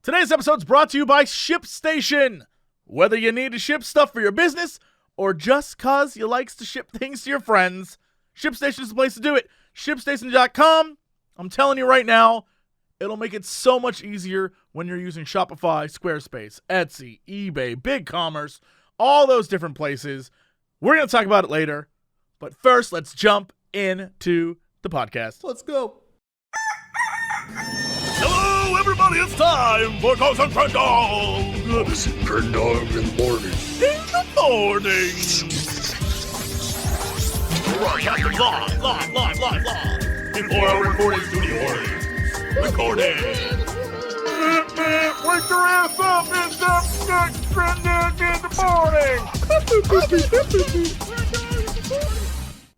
Today's episode is brought to you by ShipStation. Whether you need to ship stuff for your business or just cause you likes to ship things to your friends, ShipStation is the place to do it. ShipStation.com. I'm telling you right now, it'll make it so much easier when you're using Shopify, Squarespace, Etsy, eBay, BigCommerce, all those different places. We're going to talk about it later. But first, let's jump into the podcast. Let's go. Hello, everybody. It's time for Crendor. Listen, Crendor in the morning. In the morning. Broadcasting live. Before our recording studio audience. Recording. Wake your ass up. It's the Crendor in the morning.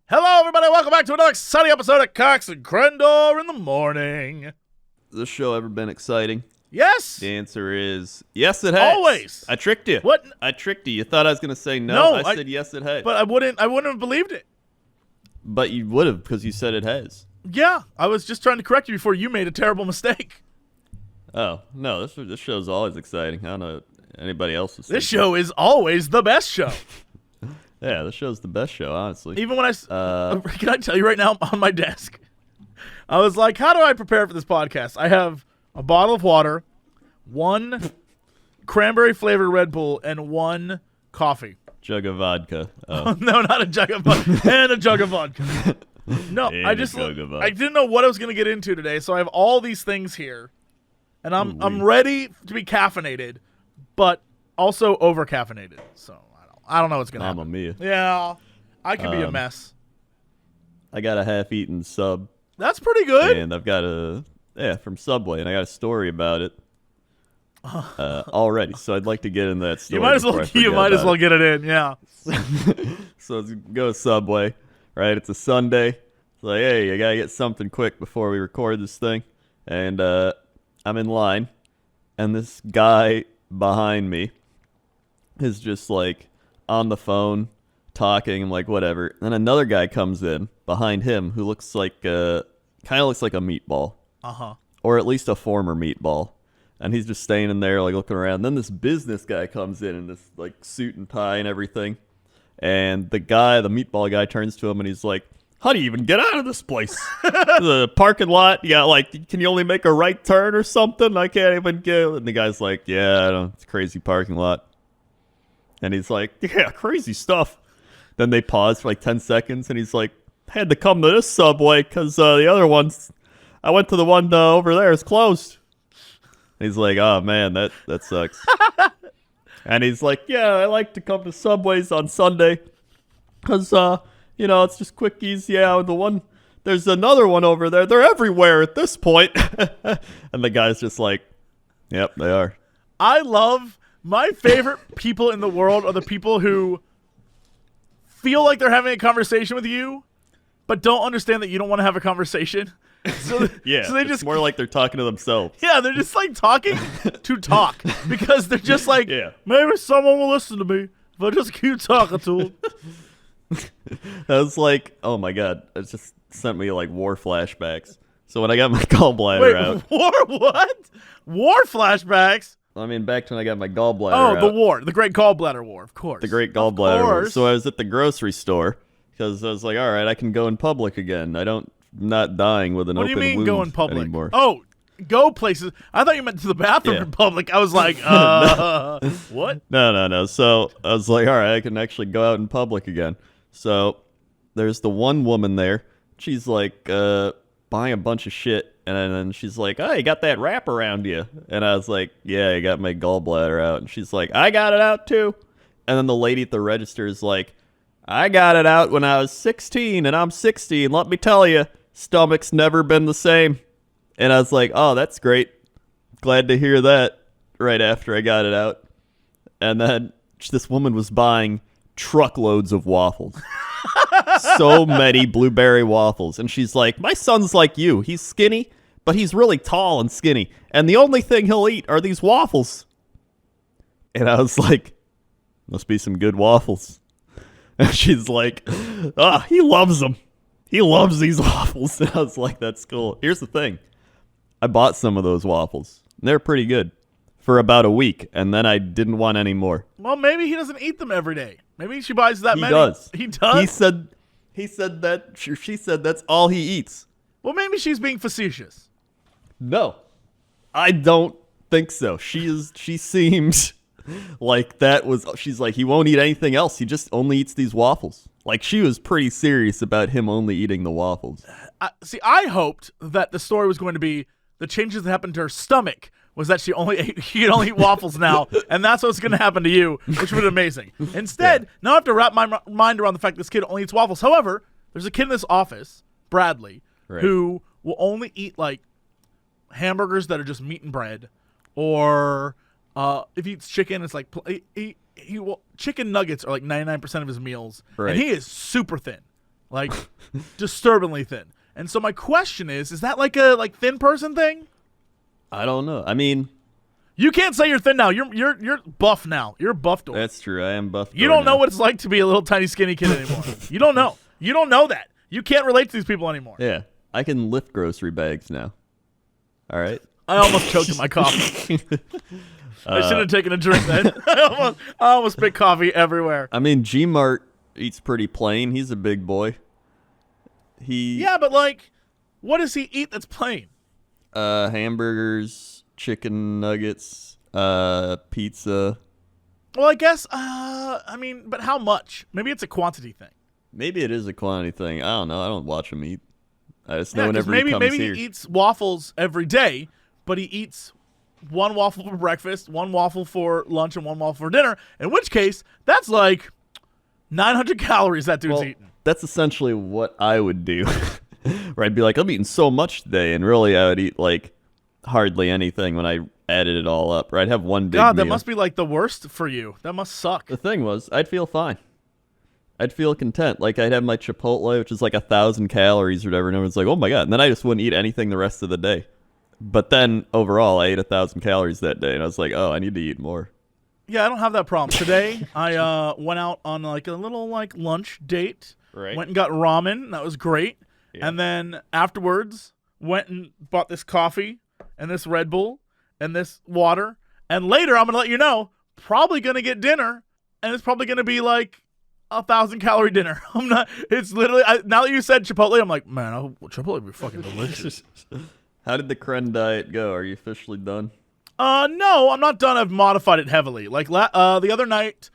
Hello, everybody. Welcome back to another exciting episode of Cox and Crendor in the morning. Has this show ever been exciting? Yes. The answer is yes, it has. Always. I tricked you. What? I tricked you. You thought I was going to say no. I said yes, it has. But I wouldn't have believed it. But you would have because you said it has. Yeah, I was just trying to correct you before you made a terrible mistake. Oh, no, this show's always exciting. I don't know what anybody else is This show is always the best show. Yeah, this show's the best show, honestly. Even when can I tell you right now on my desk, I was like, how do I prepare for this podcast? I have a bottle of water, one cranberry flavored Red Bull, and one coffee. Jug of vodka. Oh. No, not a jug of vodka. And a jug of vodka. No, I didn't know what I was going to get into today, so I have all these things here, and I'm ready to be caffeinated, but also over caffeinated. So I don't know what's going to happen. Mamma mia. Yeah, I could be a mess. I got a half-eaten sub. That's pretty good. And I've got from Subway, and I got a story about it already. So I'd like to get into that story. You might as well get it in, yeah. So let's go to Subway, right? It's a Sunday. It's like, hey, I gotta get something quick before we record this thing. And I'm in line, and this guy behind me is just like on the phone talking. I'm like, whatever. Then another guy comes in behind him who looks like kind of looks like a meatball, or at least a former meatball. And he's just standing there like looking around. Then this business guy comes in this like suit and tie and everything. And the meatball guy, turns to him and he's like, "How do you even get out of this place? The parking lot, yeah, like, can you only make a right turn or something? I can't even get." And the guy's like, "Yeah, I don't. It's a crazy parking lot." And he's like, "Yeah, crazy stuff." Then they pause for like 10 seconds, and he's like, "Had to come to this Subway because the other ones, I went to the one over there, it's closed." And he's like, "Oh man, that sucks." And he's like, "Yeah, I like to come to Subways on Sunday because it's just quick, easy. Yeah, there's another one over there. They're everywhere at this point." And the guy's just like, "Yep, they are." My favorite people in the world are the people who feel like they're having a conversation with you, but don't understand that you don't want to have a conversation. So, yeah, so they it's more like they're talking to themselves. Yeah, they're just like talking to talk because they're just like, maybe someone will listen to me if I just keep talking to them. That was like, oh my god, it just sent me like war flashbacks. So when I got my gallbladder out. War what? War flashbacks? I mean, back to when I got my gallbladder out. Oh, the Great Gallbladder War, of course. The Great Gallbladder War. So I was at the grocery store because I was like, all right, I can go in public again. I'm not dying with an open wound anymore. What do you mean go in public? Anymore. Oh, go places. I thought you meant to the bathroom in public. I was like, what? No. So I was like, all right, I can actually go out in public again. So there's the one woman there. She's like buying a bunch of shit. And then she's like, "Oh, you got that wrap around you." And I was like, "Yeah, I got my gallbladder out." And she's like, "I got it out too." And then the lady at the register is like, "I got it out when I was 16 and I'm 60. And let me tell you, stomach's never been the same." And I was like, "Oh, that's great. Glad to hear that," right after I got it out. And then this woman was buying truckloads of waffles. So many blueberry waffles. And she's like, "My son's like you. He's skinny, but he's really tall and skinny. And the only thing he'll eat are these waffles." And I was like, "Must be some good waffles." And she's like, "He loves them. He loves these waffles." And I was like, "That's cool." Here's the thing. I bought some of those waffles. They're pretty good. for about a week, and then I didn't want any more. Well, maybe he doesn't eat them every day. Maybe she buys that many. He does. He does? He said that, she said that's all he eats. Well, maybe she's being facetious. No, I don't think so. She seems like she's like, he won't eat anything else. He just only eats these waffles. Like, she was pretty serious about him only eating the waffles. I hoped that the story was going to be the changes that happened to her stomach was that she can only eat waffles now, and that's what's going to happen to you, which would be amazing. Instead, now I have to wrap my mind around the fact this kid only eats waffles. However, there's a kid in this office, Bradley, who will only eat, like, hamburgers that are just meat and bread, or if he eats chicken, it's like chicken nuggets are like 99% of his meals, and he is super thin, like disturbingly thin. And so my question is that like a thin person thing? I don't know. I mean, you can't say you're thin now. You're buff now. You're buff door. That's true. I am buff. You don't know what it's like to be a little tiny skinny kid anymore. You don't know. You don't know that. You can't relate to these people anymore. Yeah, I can lift grocery bags now. All right. I almost choked on my coffee. I should have taken a drink then. I almost spit coffee everywhere. I mean, G-Mart eats pretty plain. He's a big boy. Yeah, but like, what does he eat that's plain? Hamburgers, chicken nuggets, pizza. Well, I guess, I mean, but how much? Maybe it's a quantity thing. Maybe it is a quantity thing. I don't know. I don't watch him eat. I just know whenever maybe he comes he here. eats waffles every day, but he eats one waffle for breakfast, one waffle for lunch, and one waffle for dinner, in which case, that's like 900 calories that dude's eating. That's essentially what I would do. Where I'd be like, I'm eating so much today, and really I would eat like hardly anything when I added it all up. Or I'd have one big meal. That must be like the worst for you. That must suck. The thing was, I'd feel fine. I'd feel content. Like, I'd have my Chipotle, which is like 1,000 calories or whatever, and everyone's like, oh my God. And then I just wouldn't eat anything the rest of the day. But then, overall, I ate 1,000 calories that day, and I was like, oh, I need to eat more. Yeah, I don't have that problem. Today, I went out on like a little like lunch date. Right. Went and got ramen. That was great. Yeah. And then afterwards, went and bought this coffee and this Red Bull and this water. And later, I'm going to let you know, probably going to get dinner, and it's probably going to be like 1,000-calorie dinner. It's literally, now that you said Chipotle, I'm like, man, Chipotle would be fucking delicious. How did the Cren diet go? Are you officially done? No, I'm not done. I've modified it heavily. Like the other night,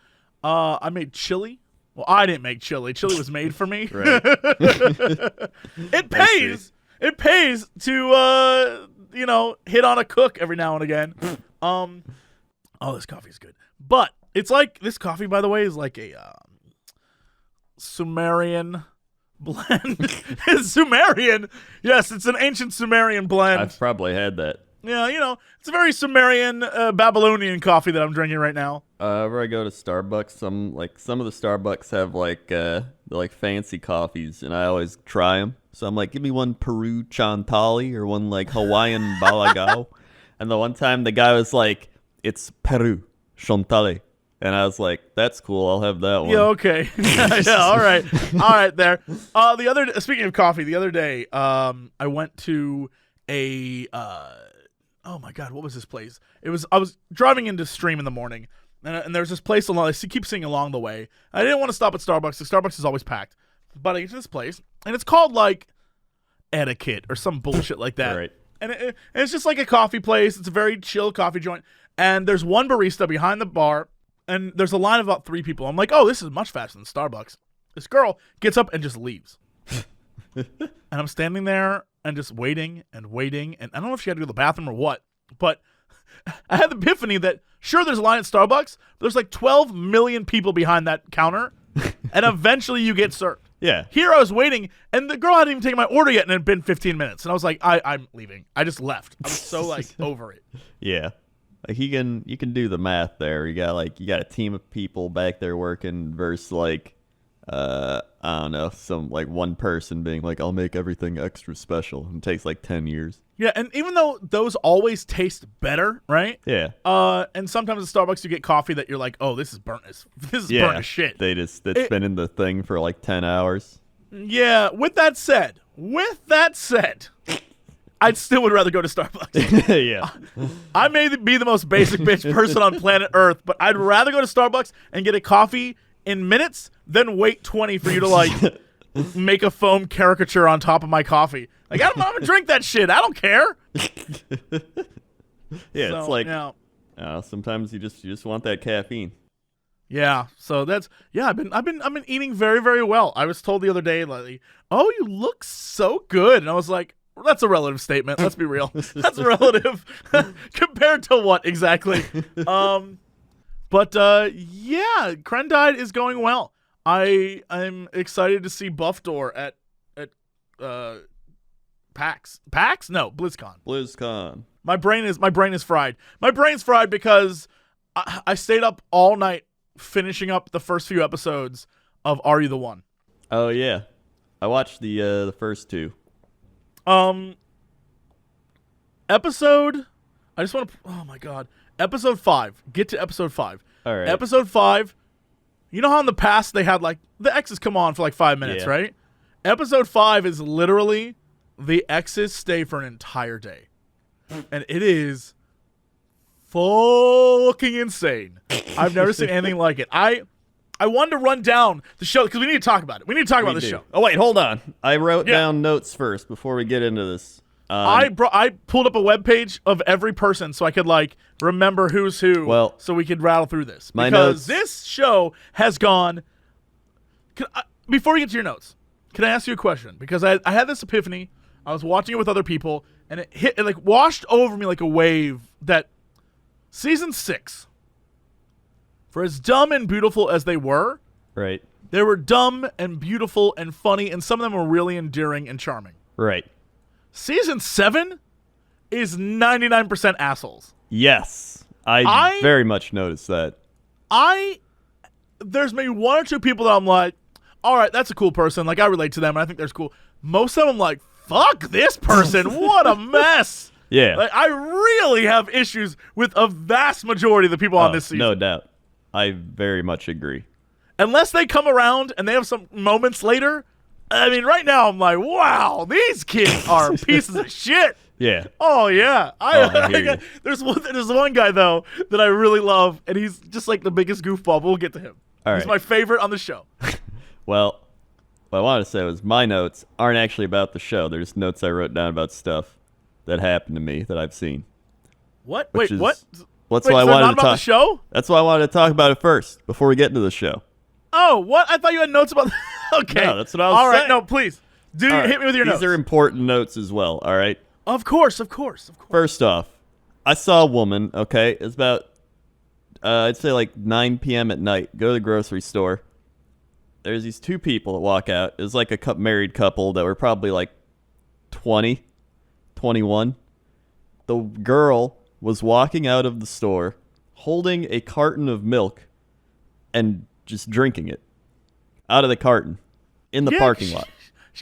I made chili. Well, I didn't make chili. Chili was made for me. Right. It pays. It pays to hit on a cook every now and again. This coffee's good. But it's like, this coffee, by the way, is like a Sumerian blend. It's Sumerian. Yes, it's an ancient Sumerian blend. I've probably had that. Yeah, it's a very Sumerian, Babylonian coffee that I'm drinking right now. Whenever I go to Starbucks, some of the Starbucks have like fancy coffees, and I always try them. So I'm like, give me one Peru Chantali or one like Hawaiian Balagao. And the one time the guy was like, it's Peru Chantali. And I was like, that's cool. I'll have that one. Yeah, okay. Yeah, all right. All right, there. Speaking of coffee, the other day, I went to a oh my God, what was this place? I was driving into Stream in the morning, and there's this place along. I keep seeing along the way. I didn't want to stop at Starbucks. The Starbucks is always packed, but I get to this place, and it's called like Etiquette or some bullshit like that. Right. And it's just like a coffee place. It's a very chill coffee joint, and there's one barista behind the bar, and there's a line of about 3 people. I'm like, oh, this is much faster than Starbucks. This girl gets up and just leaves, and I'm standing there and just waiting, and I don't know if she had to go to the bathroom or what, but I had the epiphany that, sure, there's a line at Starbucks, but there's like 12 million people behind that counter, and eventually you get served. Yeah. Here I was waiting, and the girl hadn't even taken my order yet, and it had been 15 minutes, and I was like, I'm leaving. I just left. I was so like over it. Yeah. Like you can do the math there. You got a team of people back there working versus like I don't know, some like one person being like, I'll make everything extra special, and it takes like 10 years. Yeah, and even though those always taste better, right? Yeah. And sometimes at Starbucks you get coffee that you're like, oh, this is burnt as shit. It's been in the thing for like 10 hours. Yeah. With that said, I still would rather go to Starbucks. Yeah. I may be the most basic bitch person on planet Earth, but I'd rather go to Starbucks and get a coffee in minutes than wait 20 for you to like make a foam caricature on top of my coffee. Like I'm gonna drink that shit. I don't care. Yeah, So, it's like yeah. sometimes you just want that caffeine. Yeah, so that's I've been eating very, very well. I was told the other day, like, oh, you look so good, and I was like, well, that's a relative statement. Let's be real. That's relative compared to what exactly? But yeah, Crendor is going well. I'm excited to see Buff Door at PAX. PAX? No, BlizzCon. BlizzCon. My brain is fried. My brain's fried because I stayed up all night finishing up the first few episodes of Are You the One? Oh yeah, I watched the first two. Episode. I just want to. Oh my god. Episode 5. Get to episode 5. All right. Episode 5. You know how in the past they had like the X's come on for like 5 minutes, Yeah. right? Episode 5 is literally the X's stay for an entire day. And it is fucking insane. I've never seen anything like it. I wanted to run down the show because we need to talk about it. We need to talk about this show. Oh wait, hold on. I wrote down notes first before we get into this. I pulled up a webpage of every person so I could like remember who's who. Well, so we could rattle through this my because notes. this show has gone. Before you get to your notes, can I ask you a question? Because I had this epiphany. I was watching it with other people, and it like washed over me like a wave that season 6, for as dumb and beautiful as they were, Right. they were dumb and beautiful and funny, and some of them were really endearing and charming. Right. Season 7 is 99% assholes. Yes. I very much noticed that. There's maybe one or two people that I'm like, all right, that's a cool person. Like, I relate to them, and I think they're cool. Most of them, I'm like, fuck this person. What a mess. Yeah. Like, I really have issues with a vast majority of the people on this season. No doubt. I very much agree. Unless they come around and they have some moments later. I mean, right now, I'm like, wow, these kids are pieces of shit. Yeah. Oh yeah, I hear you. There's one guy though that I really love, and he's just like the biggest goofball. But we'll get to him. All He's right. my favorite on the show. Well, what I wanted to say was my notes aren't actually about the show. They're just notes I wrote down about stuff that happened to me that I've seen. What? Which Wait, is- what? That's Wait, why I so wanted not to about talk. the show? That's why I wanted to talk about it first before we get into the show. Oh, what? I thought you had notes about. Okay. No, that's what I was All right, saying. no, please. All right. Hit me with your notes. These are important notes as well. All right. Of course. First off, I saw a woman. Okay, it's about I'd say like 9 p.m. at night. Go to the grocery store. There's these two people that walk out. It's like a married couple that were probably like 20, 21. The girl was walking out of the store holding a carton of milk and just drinking it out of the carton in the parking lot.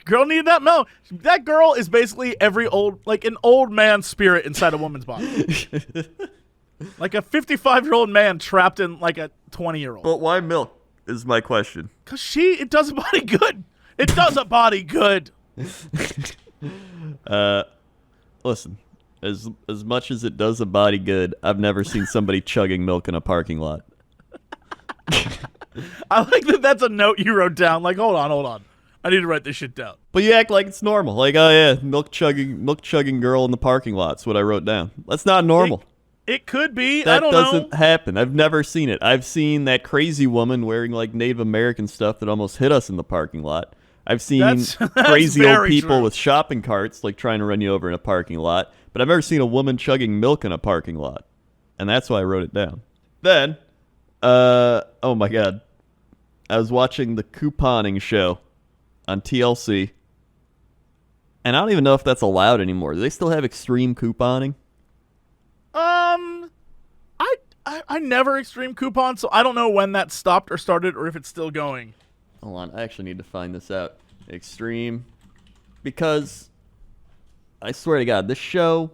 Girl needed that milk. That girl is basically an old man spirit inside a woman's body. Like a 55-year-old man trapped in like a 20-year-old. But why milk is my question. Because it does a body good. It does a body good. Listen, as much as it does a body good, I've never seen somebody chugging milk in a parking lot. I like that that's a note you wrote down. Like, hold on. I need to write this shit down. But you act like it's normal. Like, oh yeah, milk chugging girl in the parking lot's what I wrote down. That's not normal. It could be. That I don't know. doesn't happen. I've never seen it. I've seen that crazy woman wearing like Native American stuff that almost hit us in the parking lot. I've seen That's crazy old very people true. with shopping carts like trying to run you over in a parking lot. But I've never seen a woman chugging milk in a parking lot. And that's why I wrote it down. Then, oh my God. I was watching the couponing show on TLC. And I don't even know if that's allowed anymore. Do they still have extreme couponing? I never extreme coupon, so I don't know when that stopped or started or if it's still going. Hold on, I actually need to find this out. Extreme. Because, I swear to God, this show...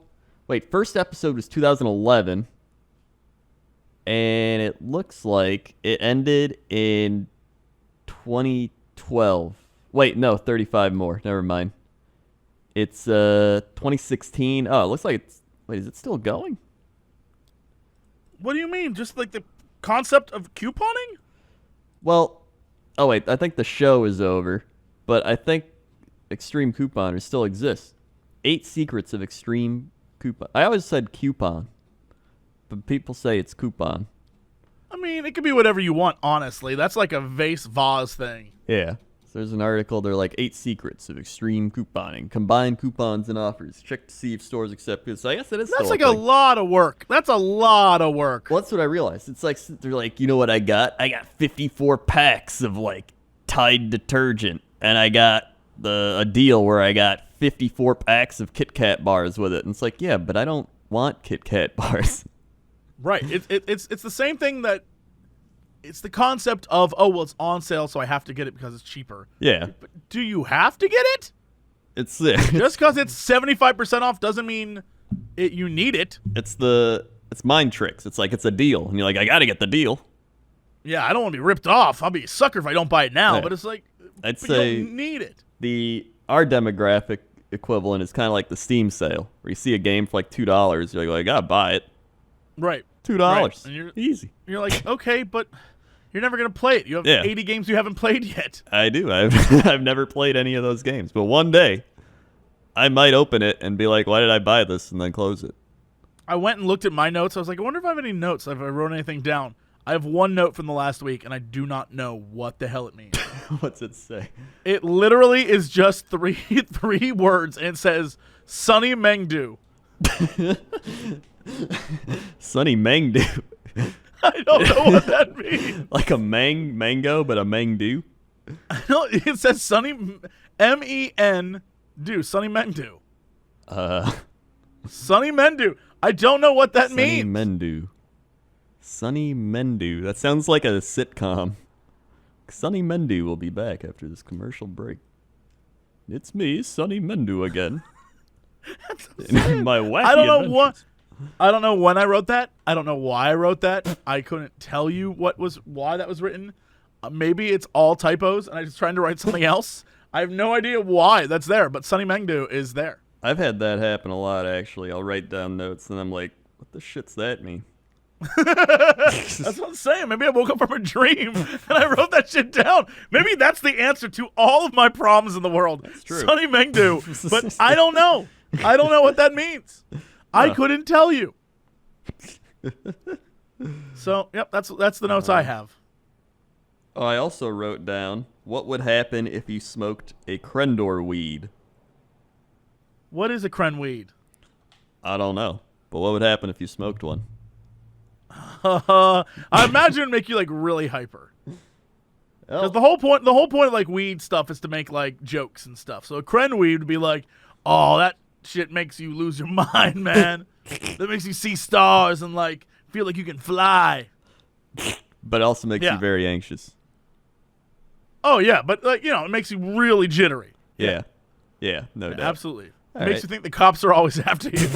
Wait, first episode was 2011. And it looks like it ended in 2012. Wait, no, 35 more. Never mind. It's 2016. Oh, it looks like it's. Wait, is it still going? What do you mean? Just like the concept of couponing? Well, oh wait, I think the show is over, but I think Extreme Couponers still exists. 8 Secrets of Extreme Coupon. I always said coupon, but people say it's coupon. I mean, it could be whatever you want, honestly. That's like a vase thing. Yeah. So there's an article. They're like 8 secrets of extreme couponing. Combine coupons and offers. Check to see if stores accept it. So I guess it is. That's still like a a thing. lot of work. That's a lot of work. Well, that's what I realized. It's like they're like, you know what I got? I got 54 packs of like Tide detergent, and I got a deal where I got 54 packs of Kit Kat bars with it. And it's like, yeah, but I don't want Kit Kat bars. Right. It's the same thing that. It's the concept of, oh, well, it's on sale, so I have to get it because it's cheaper. Yeah. But do you have to get it? It's there. Just because it's 75% off doesn't mean you need it. It's mind tricks. It's like it's a deal, and you're like, I got to get the deal. Yeah, I don't want to be ripped off. I'll be a sucker if I don't buy it now. Yeah. But it's like, I'd but say you don't need it. Our demographic equivalent is kind of like the Steam sale, where you see a game for like $2, you're like, well, I gotta buy it. Right. $2. Right. And Easy. You're like, okay, but you're never going to play it. You have 80 games you haven't played yet. I do. I've never played any of those games, but one day I might open it and be like, why did I buy this, and then close it. I went and looked at my notes. I was like, I wonder if I have any notes, if I wrote anything down. I have one note from the last week, and I do not know what the hell it means. What's it say? It literally is just three words, and it says, Sunny Mengdu. Sunny Mengdu. I don't know what that means. Like a mango, but a Mengdu? No, it says Sunny, M-E-N-Do, Sunny Mengdu. Sunny Mengdu. I don't know what that means. Sunny Mengdu. That sounds like a sitcom. Sunny Mengdu will be back after this commercial break. It's me, Sunny Mengdu again. My wacky I don't know adventures. I don't know when I wrote that. I don't know why I wrote that. I couldn't tell you why that was written. Maybe it's all typos, and I'm just trying to write something else. I have no idea why that's there, but Sunny Mengdu is there. I've had that happen a lot, actually. I'll write down notes, and I'm like, what the shit's that mean? That's what I'm saying. Maybe I woke up from a dream, and I wrote that shit down. Maybe that's the answer to all of my problems in the world. That's true. Sunny Mengdu. But I don't know. I don't know what that means. I couldn't tell you. So, yep, that's the notes I have. Oh, I also wrote down, what would happen if you smoked a Crendor weed? What is a Cren weed? I don't know, but what would happen if you smoked one? I imagine it'd make you like really hyper. Because the whole point of like weed stuff is to make like jokes and stuff. So a Cren weed would be like, oh, that shit makes you lose your mind, man. That makes you see stars and like feel like you can fly. But it also makes you very anxious. Oh yeah, but like, it makes you really jittery. Yeah, no doubt. Absolutely. All Makes you think the cops are always after you.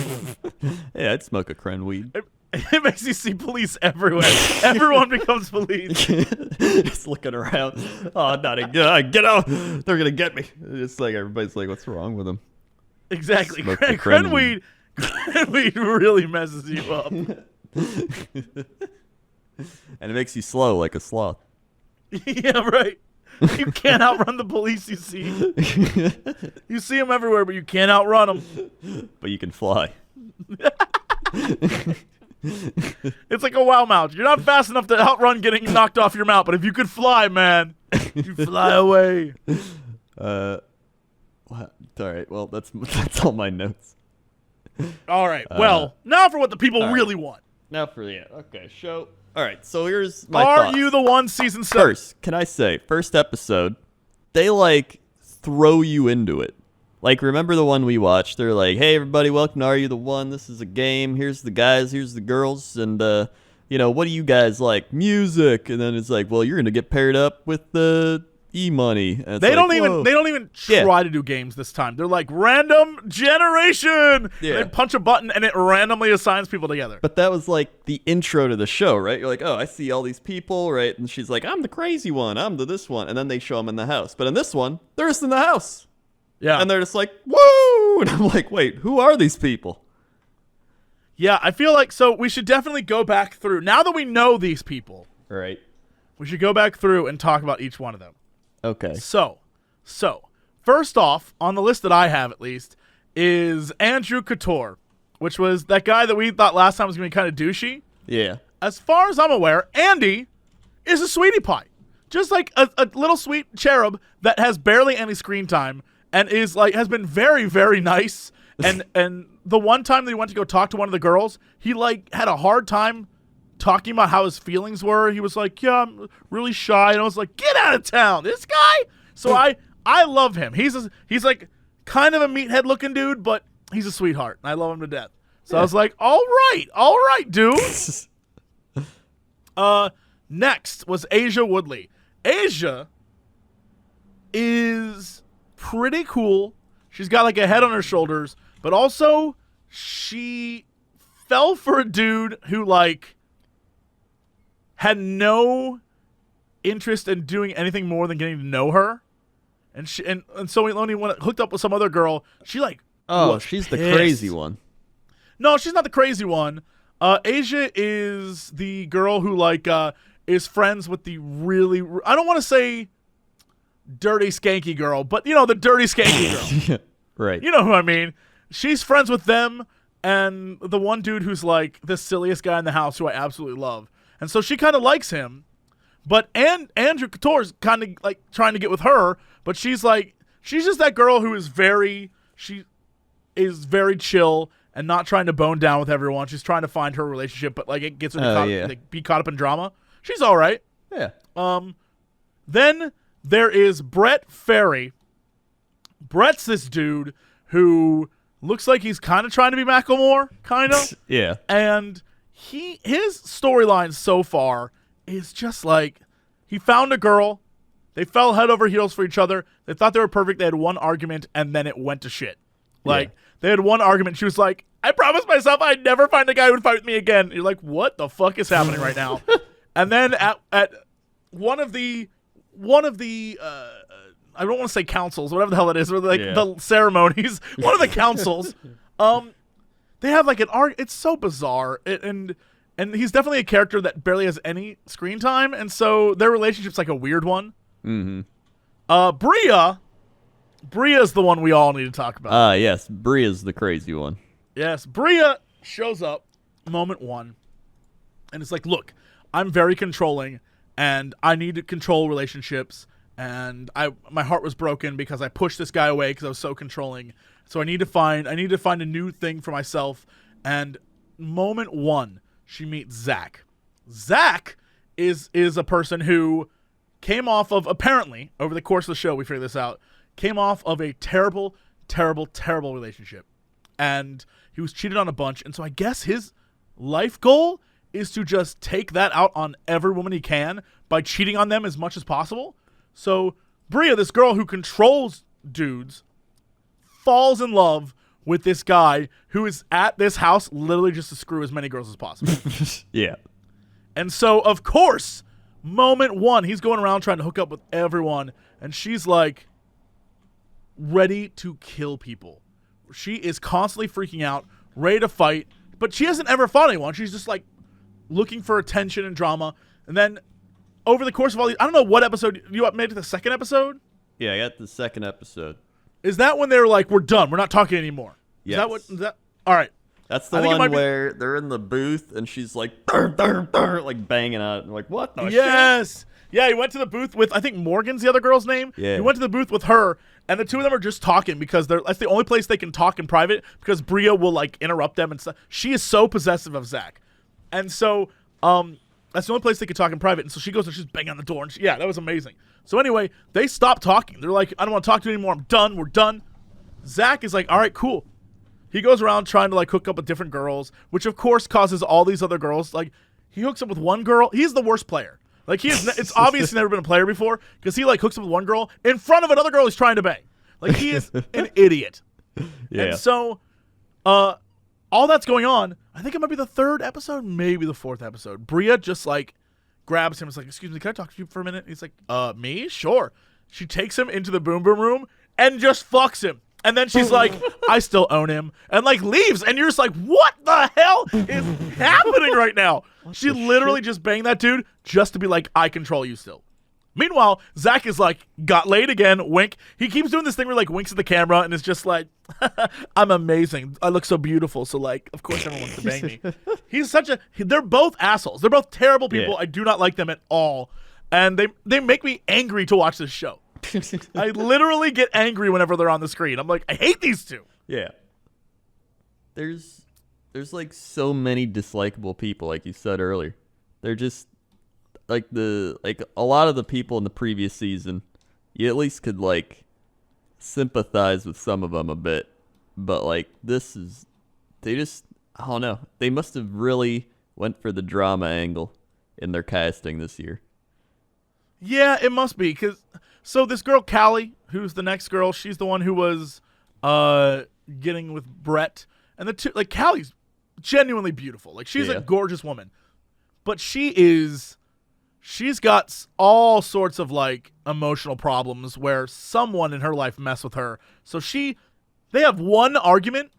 Yeah, I'd smoke a Cren weed. It makes you see police everywhere. Everyone becomes police. Just looking around. Oh, not again. Get out. They're going to get me. It's like everybody's like, what's wrong with them? Exactly. Smoke the Cren weed really messes you up. And it makes you slow like a sloth. Yeah, right. You can't outrun the police you see. You see them everywhere, but you can't outrun them. But you can fly. It's like a wow mount. You're not fast enough to outrun getting knocked off your mount, but if you could fly, man, you fly away. All right. Well, that's all my notes. All right. Well, now for what the people really want. Now for okay, show. All right. So here's my Are thoughts. You the One season 7? First, can I say, first episode, they like throw you into it. Like, remember the one we watched? They're like, hey, everybody, welcome to Are You the One? This is a game. Here's the guys, here's the girls. And, what do you guys like? Music. And then it's like, well, you're going to get paired up with the E-money. They don't even try to do games this time. They're like, random generation. Yeah. They punch a button, and it randomly assigns people together. But that was like the intro to the show, right? You're like, oh, I see all these people, right? And she's like, I'm the crazy one. I'm the this one. And then they show them in the house. But in this one, they're just in the house. Yeah. And they're just like, woo! And I'm like, wait, who are these people? Yeah, I feel like, so we should definitely go back through. Now that we know these people, Right. we should go back through and talk about each one of them. Okay. So, first off, on the list that I have at least, is Andrew Couture, which was that guy that we thought last time was going to be kind of douchey. Yeah. As far as I'm aware, Andy is a sweetie pie. Just like a little sweet cherub that has barely any screen time and is like has been very, very nice. And the one time that he went to go talk to one of the girls, he like had a hard time talking about how his feelings were. He was like, yeah, I'm really shy. And I was like, get out of town, this guy. So I love him. He's like kind of a meathead looking dude, but he's a sweetheart. And I love him to death. So I was like, all right, dude. Next was Asia Woodley. Asia is pretty cool. She's got like a head on her shoulders, but also she fell for a dude who like had no interest in doing anything more than getting to know her. And so when he went hooked up with some other girl, she like she's pissed. the crazy one. No, she's not the crazy one. Asia is the girl who like is friends with the really I don't want to say dirty skanky girl, but you know the dirty skanky girl. Right. You know who I mean. She's friends with them and the one dude who's like the silliest guy in the house who I absolutely love. And so she kind of likes him. But Andrew Couture's kind of like trying to get with her, but she's just that girl who is very chill and not trying to bone down with everyone. She's trying to find her relationship, but like it gets her to be caught up in drama. She's all right. Yeah. Then there is Brett Ferry. Brett's this dude who looks like he's kind of trying to be Macklemore, kind of. Yeah. And his storyline so far is just like he found a girl. They fell head over heels for each other. They thought they were perfect. They had one argument, and then it went to shit. Like, they had one argument. She was like, I promised myself I'd never find a guy who would fight with me again. You're like, what the fuck is happening right now? And then at one of the I don't want to say councils, whatever the hell it is, or like the ceremonies, one of the councils, they have like an art. It's so bizarre. And he's definitely a character that barely has any screen time. And so their relationship's like a weird one. Mm-hmm. Bria's the one we all need to talk about. Yes. Bria's the crazy one. Yes. Bria shows up moment one. And it's like, look, I'm very controlling and I need to control relationships. And my heart was broken because I pushed this guy away because I was so controlling. So I need to find a new thing for myself. And moment one, she meets Zach. Zach is a person who came off of, apparently, over the course of the show, we figured this out, came off of a terrible, terrible, terrible relationship. And he was cheated on a bunch. And so I guess his life goal is to just take that out on every woman he can by cheating on them as much as possible. So Bria, this girl who controls dudes, falls in love with this guy who is at this house literally just to screw as many girls as possible. Yeah. And so, of course, moment one, he's going around trying to hook up with everyone, and she's like ready to kill people. She is constantly freaking out, ready to fight, but she hasn't ever fought anyone. She's just like looking for attention and drama. And then over the course of all these, I don't know what episode, you made it to the second episode? Yeah, I got the second episode. Is that when they were like, we're done, we're not talking anymore? Yes. Is that all right. That's the one where they're in the booth and she's like, "Durr, durr, durr," like banging on it. I'm like, what the shit? Yeah, he went to the booth with, I think Morgan's the other girl's name. Yeah. He went to the booth with her, and the two of them are just talking because that's the only place they can talk in private because Bria will like interrupt them and stuff. She is so possessive of Zach. And so that's the only place they could talk in private. And so she goes and she's banging on the door. And that was amazing. So anyway, they stop talking. They're like, I don't want to talk to you anymore. I'm done. We're done. Zach is like, all right, cool. He goes around trying to like hook up with different girls, which of course causes all these other girls. Like he hooks up with one girl. He's the worst player. Like it's obvious he's never been a player before because he like hooks up with one girl in front of another girl he's trying to bang. Like he is an idiot. Yeah. And so, all that's going on. I think it might be the third episode, maybe the fourth episode. Bria just like grabs him. It's like, excuse me, can I talk to you for a minute? He's like, me? Sure. She takes him into the boom boom room and just fucks him. And then she's like, I still own him, and like leaves. And you're just like, what the hell is happening right now? She literally just banged that dude just to be like, I control you still. Meanwhile, Zach is like, got laid again, wink. He keeps doing this thing where he like winks at the camera and is just like, I'm amazing. I look so beautiful. So like, of course everyone wants to bang me. They're both assholes. They're both terrible people. Yeah. I do not like them at all. And they make me angry to watch this show. I literally get angry whenever they're on the screen. I'm like, I hate these two. Yeah. There's like so many dislikable people, like you said earlier. They're just like a lot of the people in the previous season, you at least could like sympathize with some of them a bit. But like I don't know. They must have really went for the drama angle in their casting this year. Yeah, it must be, so this girl Callie, who's the next girl, she's the one who was getting with Brett, and the two, like, Callie's genuinely beautiful. Like, she's a gorgeous woman, but she's got all sorts of like emotional problems where someone in her life messed with her. So they have one argument,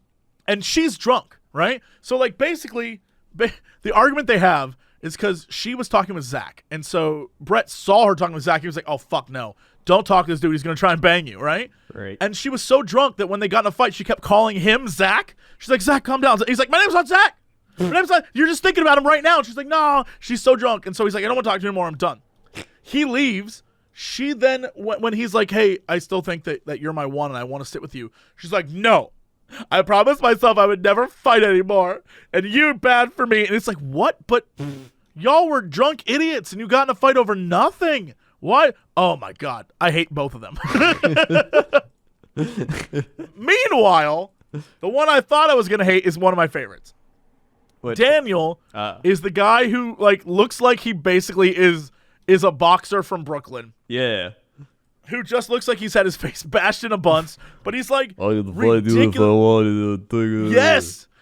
and she's drunk, right? So like basically, the argument they have is because she was talking with Zach. And so Brett saw her talking with Zach. He was like, oh, fuck no. Don't talk to this dude. He's going to try and bang you, right? Right. And she was so drunk that when they got in a fight, she kept calling him Zach. She's like, Zach, calm down. He's like, my name's not Zach. My name's not. You're just thinking about him right now. And she's like, no. She's so drunk. And so he's like, I don't want to talk to you anymore. I'm done. He leaves. She then, when he's like, hey, I still think that you're my one and I want to sit with you. She's like, no. I promised myself I would never fight anymore. And you're bad for me. And it's like, what? But y'all were drunk idiots and you got in a fight over nothing. Why? Oh, my God. I hate both of them. Meanwhile, the one I thought I was going to hate is one of my favorites. What? Daniel is the guy who like looks like he basically is a boxer from Brooklyn. Yeah. Who just looks like he's had his face bashed in a bunce, but he's like Yes,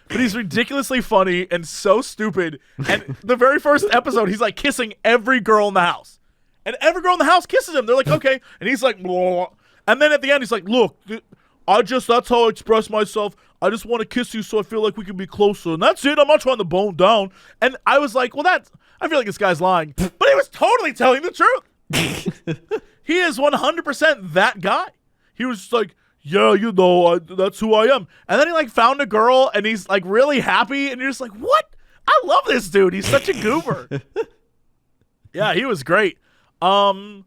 but he's ridiculously funny and so stupid. And the very first episode, he's like kissing every girl in the house. And every girl in the house kisses him. They're like, okay. And he's like, blah. And then at the end, he's like, look, that's how I express myself. I just want to kiss you so I feel like we can be closer. And that's it. I'm not trying to bone down. And I was like, well, I feel like this guy's lying. But he was totally telling the truth. He is 100% that guy. He was just like, yeah, that's who I am. And then he like found a girl and he's like really happy. And you're just like, what? I love this dude. He's such a goober. Yeah, he was great. Let's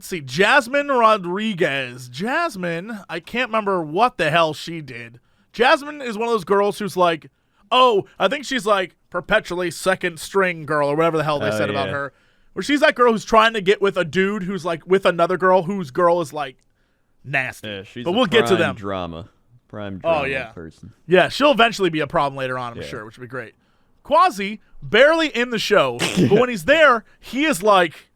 see. Jasmine Rodriguez. Jasmine, I can't remember what the hell she did. Jasmine is one of those girls who's like, oh, I think she's like perpetually second string girl or whatever the hell they said about her. Where she's that girl who's trying to get with a dude who's like with another girl whose girl is like nasty. Yeah, she's but we'll get to them. Prime drama person. Yeah, she'll eventually be a problem later on, I'm sure, which would be great. Quasi, barely in the show, but when he's there, he is like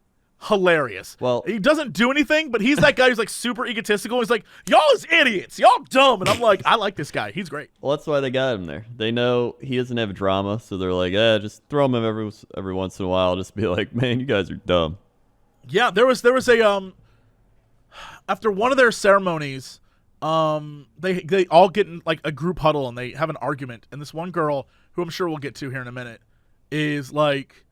hilarious. Well, he doesn't do anything, but he's that guy who's like super egotistical. He's like, y'all is idiots, y'all dumb, and I'm like, I like this guy. He's great. Well, that's why they got him there. They know he doesn't have drama, so they're like, just throw him in every once in a while. Just be like, man, you guys are dumb. Yeah, there was a after one of their ceremonies, they all get in like a group huddle and they have an argument, and this one girl, who I'm sure we'll get to here in a minute, is like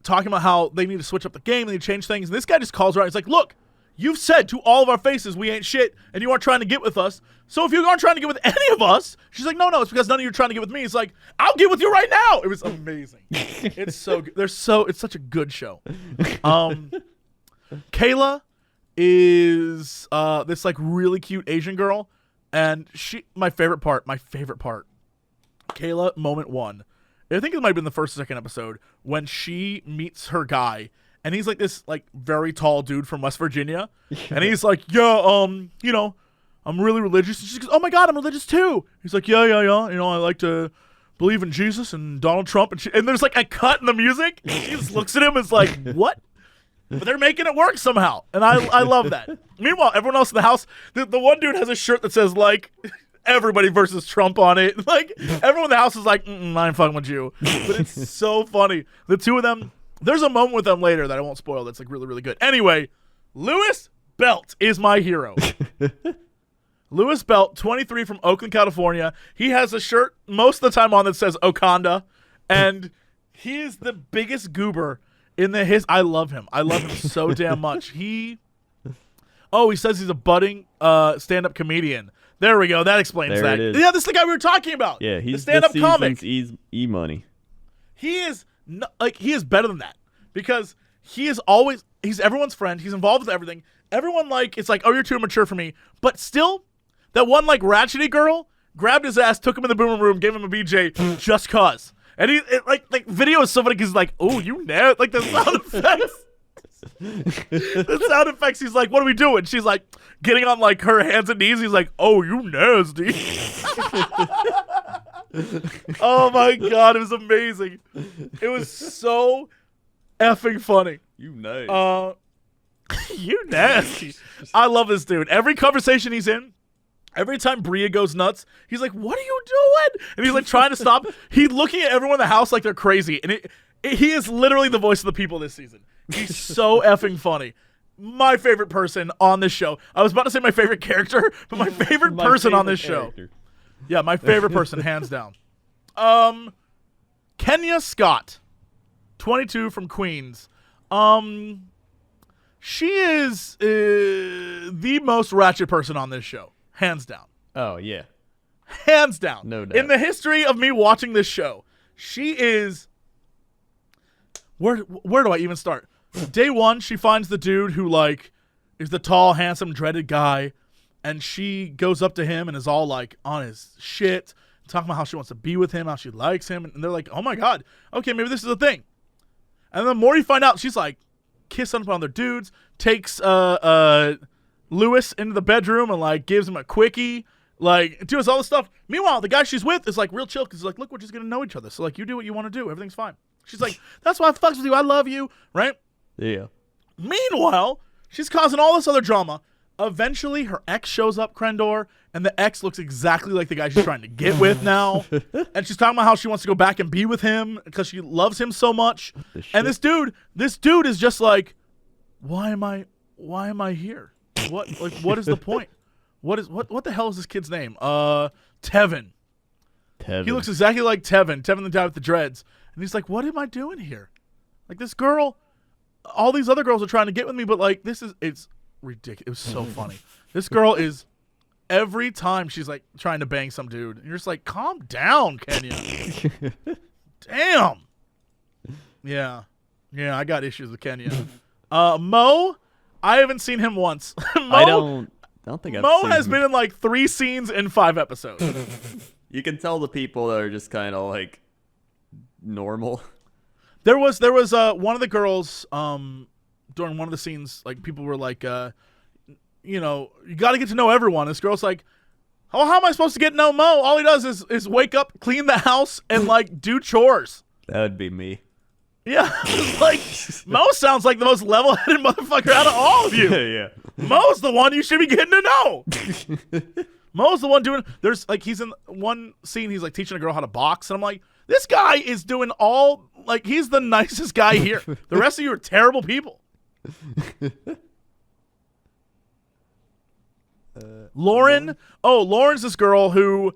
talking about how they need to switch up the game, they need to change things. And this guy just calls her out. He's like, look, you've said to all of our faces we ain't shit, and you aren't trying to get with us. So if you aren't trying to get with any of us, she's like, no, it's because none of you are trying to get with me. He's like, I'll get with you right now. It was amazing. It's so good. It's such a good show. Kayla is this like really cute Asian girl, and my favorite part. Kayla, moment one. I think it might have been the first or second episode when she meets her guy, and he's like this like very tall dude from West Virginia, and he's like, I'm really religious. And she goes, oh my God, I'm religious too. He's like, yeah. I like to believe in Jesus and Donald Trump, and there's like a cut in the music. She just looks at him and is like, what? But they're making it work somehow, and I love that. Meanwhile, everyone else in the house, the one dude has a shirt that says like everybody versus Trump on it. Like everyone in the house is like, I ain't fucking with you. But it's so funny. The two of them, there's a moment with them later that I won't spoil that's like really, really good. Anyway, Louis Belt is my hero. Louis Belt, 23 from Oakland, California. He has a shirt most of the time on that says Okanda, and he is the biggest goober in the I love him. I love him so damn much. He says he's a budding stand-up comedian. There we go. That explains that. It is. Yeah, this is the guy we were talking about. Yeah, he's the stand-up comic. E-money. He is he is better than that because he's everyone's friend. He's involved with everything. Everyone it's like, oh, you're too mature for me. But still, that one ratchety girl grabbed his ass, took him in the boom room, gave him a BJ just cause. And video is so funny because he's like, oh, you know, the sound effects. The sound effects. He's like, what are we doing? She's like getting on her hands and knees. He's like, oh, you nasty. Oh my god, it was amazing. It was so effing funny. You nice. You nasty. I love this dude. Every conversation he's in, every time Bria goes nuts, he's like, what are you doing? And he's trying to stop. He's looking at everyone in the house like they're crazy. And he is literally the voice of the people this season. He's so effing funny. My favorite person on this show. I was about to say my favorite character, but my favorite person on this show. Yeah, my favorite person, hands down. Kenya Scott, 22 from Queens. She is the most ratchet person on this show, hands down. Oh, yeah. Hands down. No doubt. In the history of me watching this show, she is... Where do I even start? Day one, she finds the dude who, is the tall, handsome, dreaded guy, and she goes up to him and is all, on his shit, talking about how she wants to be with him, how she likes him, and they're like, oh, my God, okay, maybe this is a thing. And the more you find out, she's, kissing up on other dudes, takes Lewis into the bedroom and, gives him a quickie, does all this stuff. Meanwhile, the guy she's with is, real chill because he's look, we're just going to know each other. So, you do what you want to do. Everything's fine. She's like, that's why I fucks with you. I love you. Right? Yeah. Meanwhile, she's causing all this other drama. Eventually, her ex shows up, Crendor, and the ex looks exactly like the guy she's trying to get with now. And she's talking about how she wants to go back and be with him because she loves him so much. And this dude is just like, why am I here? What is the point? What the hell is this kid's name? Tevin. He looks exactly like Tevin the guy with the dreads. And he's like, what am I doing here? This girl, all these other girls are trying to get with me, but it's ridiculous. It was so funny. This girl is, every time she's trying to bang some dude, and you're just like, calm down, Kenya. Damn. Yeah, I got issues with Kenya. Mo, I haven't seen him once. I don't think I've seen Mo has been in 3 scenes in 5 episodes. You can tell the people that are just kind of normal. There was one of the girls during one of the scenes, people were you got to get to know everyone. This girl's like, oh, how am I supposed to get to know Mo? All he does is wake up, clean the house, and do chores. That would be me. Yeah, Mo sounds like the most level-headed motherfucker out of all of you. Yeah. Mo's the one you should be getting to know. Mo's the one doing. There's he's in one scene. He's teaching a girl how to box, and I'm like, this guy is doing all he's the nicest guy here. The rest of you are terrible people. Lauren. Oh, Lauren's this girl who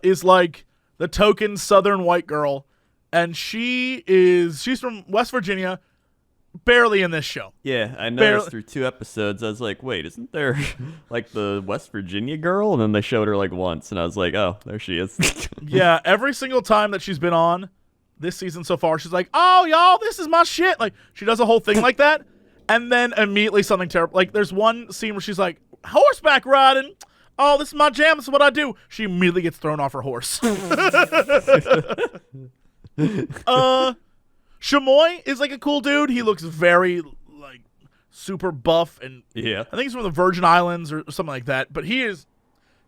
is the token Southern white girl. And she's from West Virginia, barely in this show. Yeah, I noticed through 2 episodes, I was like, wait, isn't there the West Virginia girl? And then they showed her once, and I was like, oh, there she is. Yeah, every single time that she's been on this season so far, she's like, oh, y'all, this is my shit. She does a whole thing like that, and then immediately something terrible. There's one scene where she's like, horseback riding. Oh, this is my jam. This is what I do. She immediately gets thrown off her horse. Shamoy is a cool dude. He looks very super buff, and yeah, I think he's from the Virgin Islands or something like that. But he is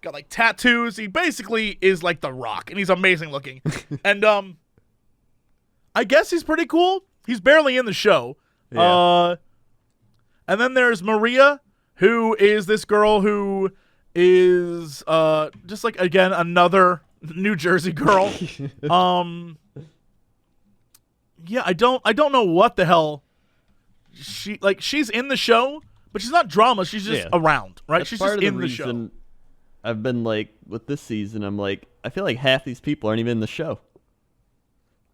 got tattoos. He basically is The Rock, and he's amazing looking. And I guess he's pretty cool. He's barely in the show. Yeah. And then there's Maria, who is this girl who is just again another New Jersey girl. Yeah, I don't know what the hell she's in the show, But she's not drama. She's just around, right? That's she's part just of in the show. I've been like, with this season, I'm like, I feel like half these people aren't even in the show.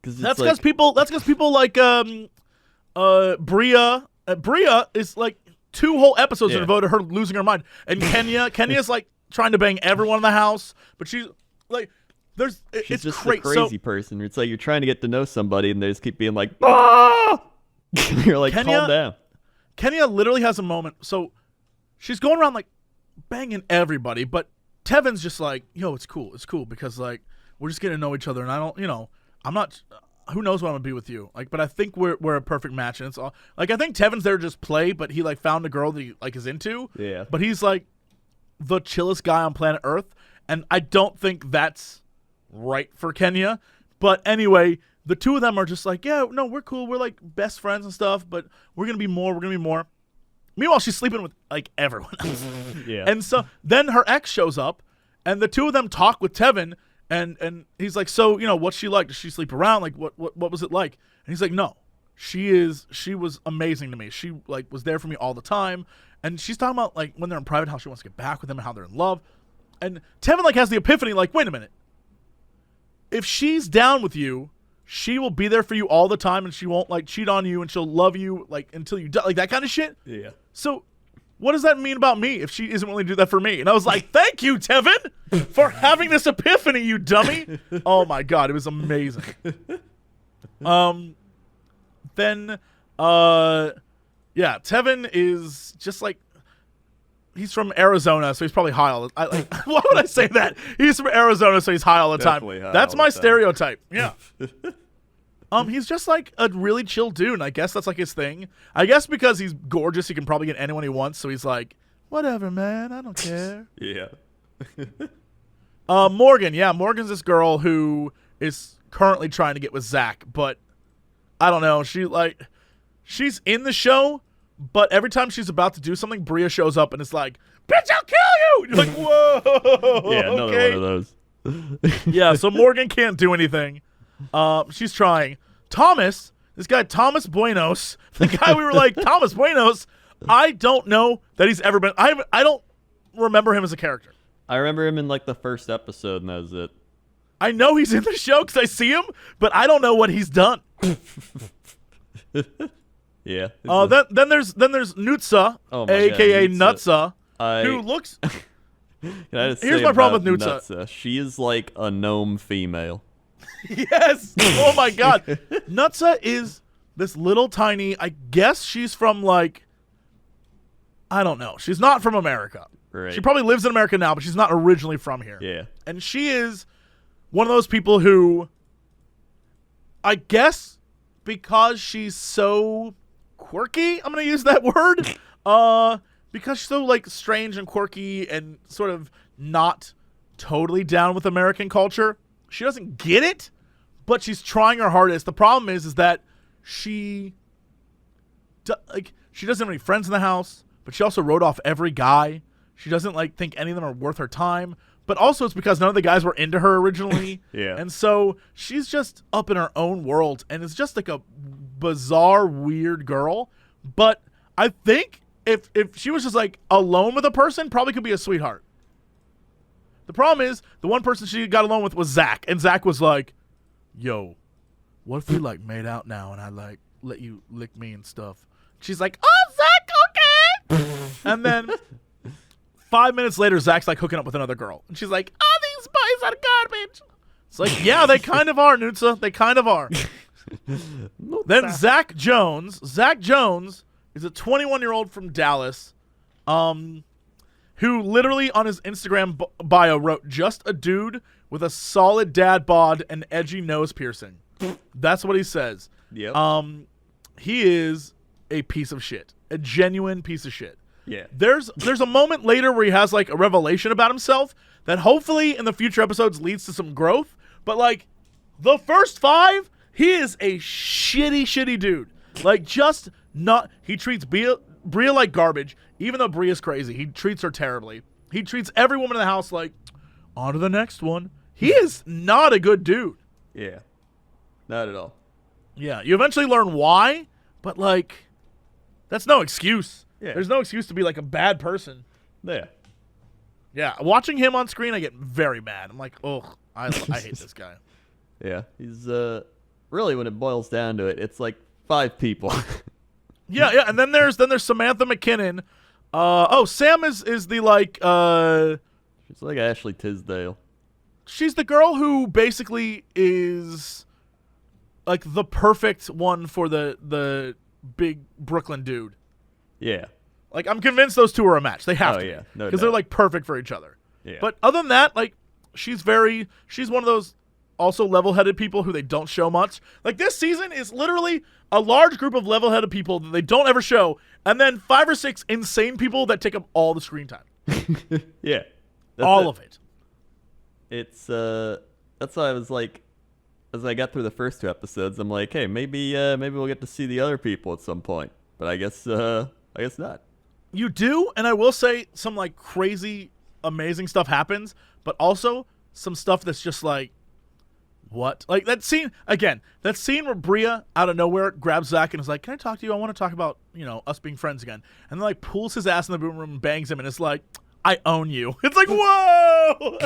That's because people like Bria. Bria is like 2 whole episodes devoted to her losing her mind, and Kenya's like trying to bang everyone in the house, but she's like, she's just crazy. a crazy person. It's like you're trying to get to know somebody, and they just keep being like, ah! You're like, calm down. Kenya literally has a moment. So she's going around like banging everybody, but Tevin's just like, yo, it's cool because like we're just getting to know each other, and I don't, I'm not. Who knows what I'm gonna be with you? Like, but I think we're a perfect match, and it's all like I think Tevin's there to just play, but he like found a girl that he like is into. Yeah. But he's like the chillest guy on planet Earth, and I don't think that's right for Kenya. But anyway, the 2 of them are just like, yeah, no, we're cool. We're like best friends and stuff, but we're gonna be more. Meanwhile, she's sleeping with like everyone else. Yeah. And so then her ex shows up, and the 2 of them talk with Tevin. And he's like, so, what's she like? Does she sleep around? Like, what was it like? And he's like, no, she was amazing to me. She like was there for me all the time. And she's talking about like when they're in private, how she wants to get back with him and how they're in love. And Tevin like has the epiphany, like, wait a minute. If she's down with you, she will be there for you all the time, and she won't like cheat on you, and she'll love you like until you die, like that kind of shit. Yeah. So what does that mean about me if she isn't willing to do that for me? And I was like, thank you, Tevin, for having this epiphany, you dummy. Oh, my God. It was amazing. Then, Tevin is just like, he's from Arizona, so he's probably high all the time. Why would I say that? He's from Arizona, so he's high all the time. That's my stereotype. Yeah. He's just like a really chill dude, and I guess that's like his thing. I guess because he's gorgeous, he can probably get anyone he wants, so he's like, whatever, man, I don't care. Yeah. Morgan, Morgan's this girl who is currently trying to get with Zach, but I don't know. She's in the show, but every time she's about to do something, Bria shows up and it's like, bitch, I'll kill you! You're like, whoa! Yeah, another okay. one of those. Yeah, so Morgan can't do anything. She's trying. Thomas, this guy Thomas Buenos, the guy we were like, Thomas Buenos, I don't know that he's ever been. I don't remember him as a character. I remember him in like the first episode, and that was it. I know he's in the show because I see him, but I don't know what he's done. Yeah. Then there's Nutsa, aka Nutsa, who looks. Here's my problem with Nutsa. She is like a gnome female. Yes. Oh my God. Nutsa is this little tiny. I guess she's from like. I don't know. She's not from America. Right. She probably lives in America now, but she's not originally from here. Yeah. And she is one of those people who, I guess, because she's so quirky, I'm going to use that word, because she's so like strange and quirky and sort of not totally down with American culture, she doesn't get it, but she's trying her hardest. The problem is that she doesn't have any friends in the house, but she also wrote off every guy. She doesn't like think any of them are worth her time. But also it's because none of the guys were into her originally. Yeah. And so she's just up in her own world, and it's just like a bizarre, weird girl. But I think if she was just like alone with a person, probably could be a sweetheart. The problem is the one person she got alone with was Zach, and Zach was like, yo, what if we like made out now and I like let you lick me and stuff? She's like, oh, Zach, okay. And then 5 minutes later, Zach's like hooking up with another girl. And she's like, oh, these boys are garbage. It's like, yeah, they kind of are, Nutsa. They kind of are. Then Zach Jones is a 21-year-old from Dallas who literally on his Instagram bio wrote, just a dude with a solid dad bod and edgy nose piercing. That's what he says. Yep. He is a piece of shit. A genuine piece of shit. Yeah. There's a moment later where he has like a revelation about himself that hopefully in the future episodes leads to some growth. But like the first 5, he is a shitty dude. Like just not. He treats Bria like garbage, even though Bria's crazy. He treats her terribly. He treats every woman in the house like, on to the next one. He is not a good dude. Yeah. Not at all. Yeah. You eventually learn why, but like, that's no excuse. Yeah. There's no excuse to be like a bad person. Yeah. Yeah, watching him on screen, I get very mad. I'm like, oh, I hate this guy. Yeah. He's really, when it boils down to it, it's like 5 people. Yeah, and then there's Samantha McKinnon. Sam is the like She's like Ashley Tisdale. she's the girl who basically is like the perfect one for the big Brooklyn dude. Yeah. Like, I'm convinced those two are a match. They have to. Yeah. No because they're doubt. like perfect for each other. Yeah. But other than that, like, she's one of those also level-headed people who they don't show much. Like, this season is literally a large group of level-headed people that they don't ever show, and then 5 or 6 insane people that take up all the screen time. Yeah. All of it. It's that's why I was like, as I got through the first 2 episodes, I'm like, hey, maybe we'll get to see the other people at some point. But I guess not. You do, and I will say some like crazy, amazing stuff happens, but also some stuff that's just like, what? Like that scene where Bria out of nowhere grabs Zach and is like, "Can I talk to you? I want to talk about, us being friends again." And then like pulls his ass in the boom room and bangs him and it's like, "I own you." It's like, whoa!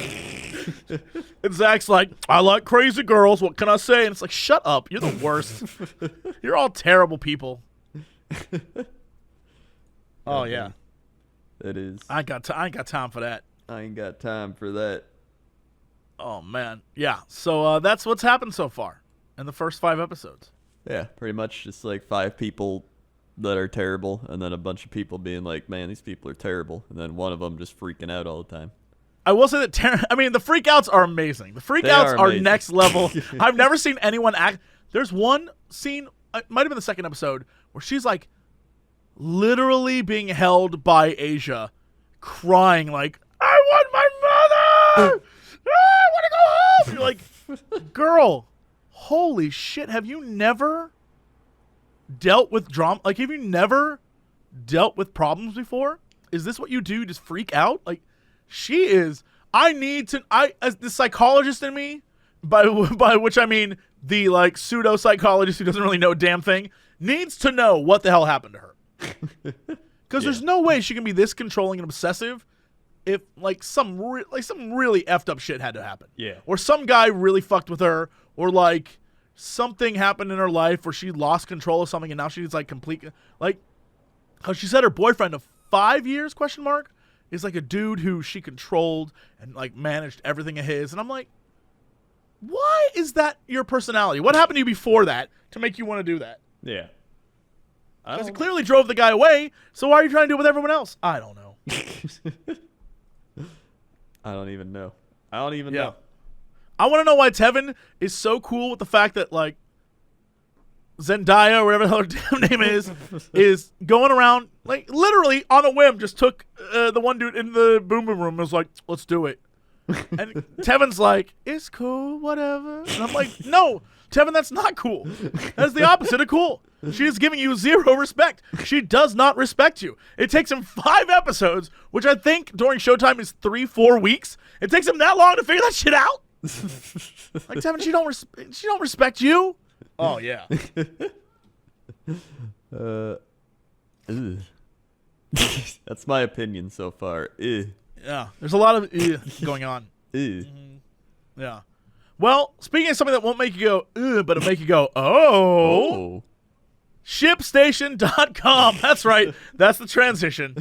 And Zach's like, "I like crazy girls. What can I say?" And it's like, shut up. You're the worst. You're all terrible people. Oh yeah. It is. I ain't got time for that. I ain't got time for that. Oh man. Yeah. So that's what's happened so far in the first 5 episodes. Yeah, pretty much just like 5 people that are terrible, and then a bunch of people being like, "Man, these people are terrible," and then one of them just freaking out all the time. I will say that the freakouts are amazing. The freakouts are next level. I've never seen anyone act. There's one scene, it might have been the second episode, where she's like literally being held by Asia, crying like, "I want my mother! I want to go home!" You're like, girl, holy shit, have you never dealt with drama? Like, have you never dealt with problems before? Is this what you do? Just freak out? Like, she is. As the psychologist in me, by which I mean the like pseudo psychologist who doesn't really know a damn thing, needs to know what the hell happened to her. Because there's no way she can be this controlling and obsessive if like some really effed up shit had to happen. Yeah. Or some guy really fucked with her, or like something happened in her life where she lost control of something and now she's like complete, like how she said her boyfriend of 5 years is like a dude who she controlled and like managed everything of his. And I'm like, why is that your personality? What happened to you before that to make you want to do that? Yeah. Because it clearly drove the guy away, so why are you trying to do it with everyone else? I don't know. I don't even know. know. I want to know why Tevin is so cool with the fact that, like, Zendaya, or whatever the hell her damn name is going around, like, literally on a whim, just took the one dude in the boom room and was like, "Let's do it." And Tevin's like, "It's cool, whatever." And I'm like, no, Tevin, that's not cool. That's the opposite of cool. She is giving you 0 respect. She does not respect you. It takes him 5 episodes, which I think during Showtime is 3-4 weeks. It takes him that long to figure that shit out. Like, Tevin, she don't respect you. Oh yeah. That's my opinion so far. Yeah, there's a lot of going on. Yeah. Well, speaking of something that won't make you go, but it'll make you go, oh. ShipStation.com. That's right. That's the transition.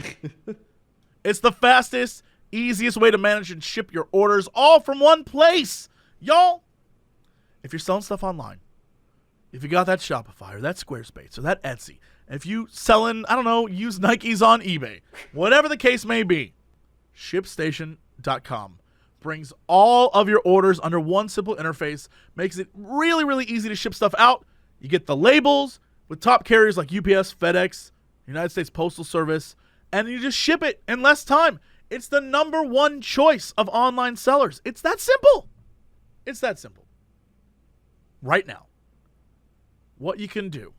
It's the fastest, easiest way to manage and ship your orders all from one place. Y'all, if you're selling stuff online, if you got that Shopify or that Squarespace or that Etsy, if you selling, I don't know, used Nikes on eBay, whatever the case may be, ShipStation.com brings all of your orders under one simple interface, makes it really, really easy to ship stuff out. You get the labels with top carriers like UPS, FedEx, United States Postal Service, and you just ship it in less time. It's the #1 choice of online sellers. It's that simple. It's that simple. Right now, what you can do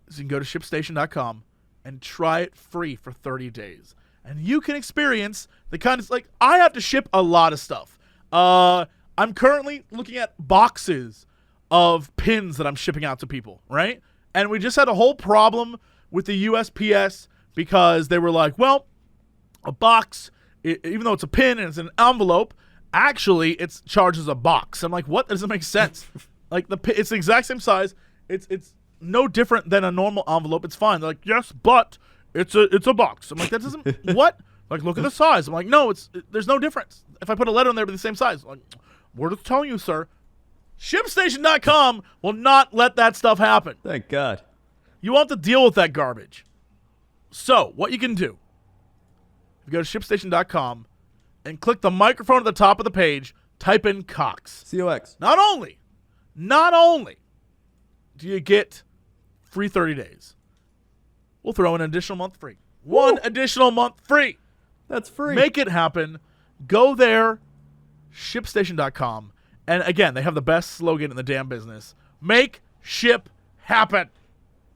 is you can go to ShipStation.com and try it free for 30 days. And you can experience the kind of, like, I have to ship a lot of stuff. I'm currently looking at boxes of pins that I'm shipping out to people, right? And we just had a whole problem with the USPS because they were like, well, a box, even though it's a pin and it's an envelope, actually it's charged as a box. I'm like, what? That doesn't make sense. Like it's the exact same size. It's no different than a normal envelope. It's fine. They're like, yes, but it's a box. I'm like, that doesn't what? Like, look at the size. I'm like, no, there's no difference. If I put a letter in there, it'll be the same size. I'm like, we're just telling you, sir. ShipStation.com will not let that stuff happen. Thank God. You won't have to deal with that garbage. So, what you can do, you go to ShipStation.com and click the microphone at the top of the page, type in Cox. COX. Not only do you get free 30 days, we'll throw in an additional month free. One additional month free. That's free. Make it happen. Go there, ShipStation.com. And again, they have the best slogan in the damn business. Make ship happen.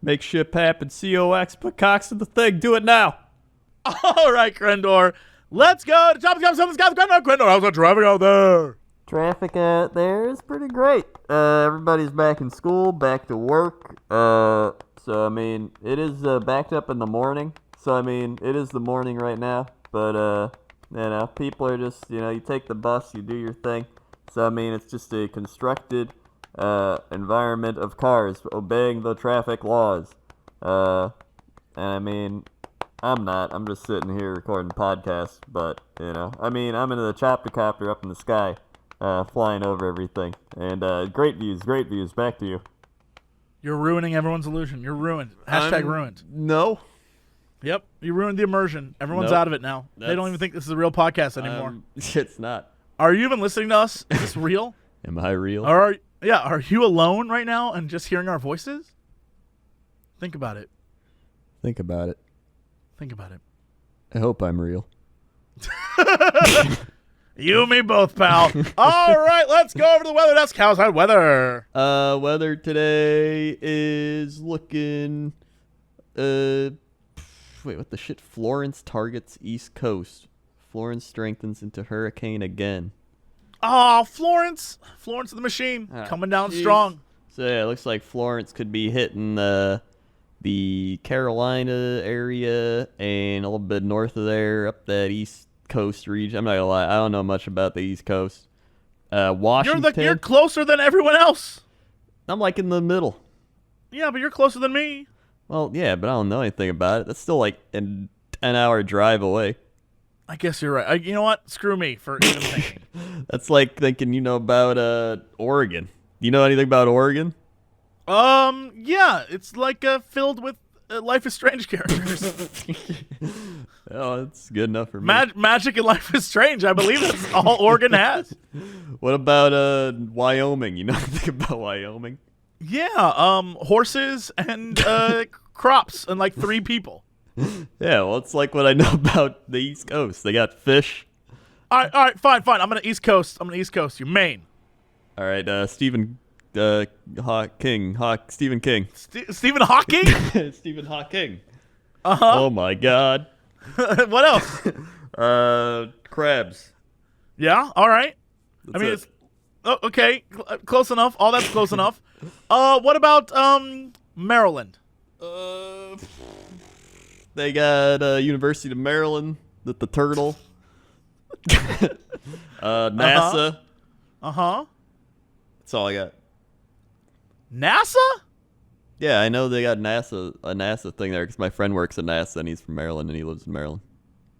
Make ship happen. COX. Put Cox in the thing. Do it now. All right, Crendor. Let's go to Topic of Something's got Crendor. How's the traffic out there? Traffic out there is pretty great. Everybody's back in school, back to work. So, I mean, it is backed up in the morning. So, I mean, it is the morning right now. But, you know, people are just, you know, you take the bus, you do your thing. So, I mean, it's just a constructed environment of cars obeying the traffic laws. And, I mean, I'm just sitting here recording podcasts. But, you know, I mean, I'm in the chopper copter up in the sky, flying over everything. And great views. Back to you. You're ruining everyone's illusion. You're ruined. Hashtag ruined. No. Yep, you ruined the immersion. Everyone's Nope. out of it now. They don't even think this is a real podcast anymore. It's not. Are you even listening to us? Is this real? Am I real? Are you alone right now and just hearing our voices? Think about it. Think about it. Think about it. I hope I'm real. You and me both, pal. All right, let's go over to the weather desk. How's that weather? Weather today is looking, wait, what the shit? Florence targets East Coast. Florence strengthens into hurricane again. Oh, Florence the machine, coming down strong. So yeah, it looks like Florence could be hitting the Carolina area and a little bit north of there, up that East Coast region. I'm not gonna lie, I don't know much about the East Coast. Washington. You're closer than everyone else. I'm like in the middle. Yeah, but you're closer than me. Well, yeah, but I don't know anything about it. That's still like a 10-hour drive away. I guess you're right. You know what? Screw me for even thinking. That's like thinking you know about Oregon. You know anything about Oregon? Yeah, it's like filled with Life is Strange characters. Oh, that's good enough for me. Magic and Life is Strange. I believe that's all Oregon has. What about Wyoming? You know anything about Wyoming? Yeah, horses and crops and like 3 people. Yeah, well, it's like what I know about the East Coast. They got fish. All right, fine. I'm gonna East Coast you, Maine. All right, Stephen King. Stephen Hawking? Stephen Hawking. Uh-huh. Oh my God. What else? Crabs. Yeah, all right. That's it's okay, close enough. All that's close enough. What about Maryland? They got University of Maryland, the turtle. NASA. Uh-huh. That's all I got. NASA? Yeah, I know they got a NASA thing there because my friend works at NASA and he's from Maryland and he lives in Maryland.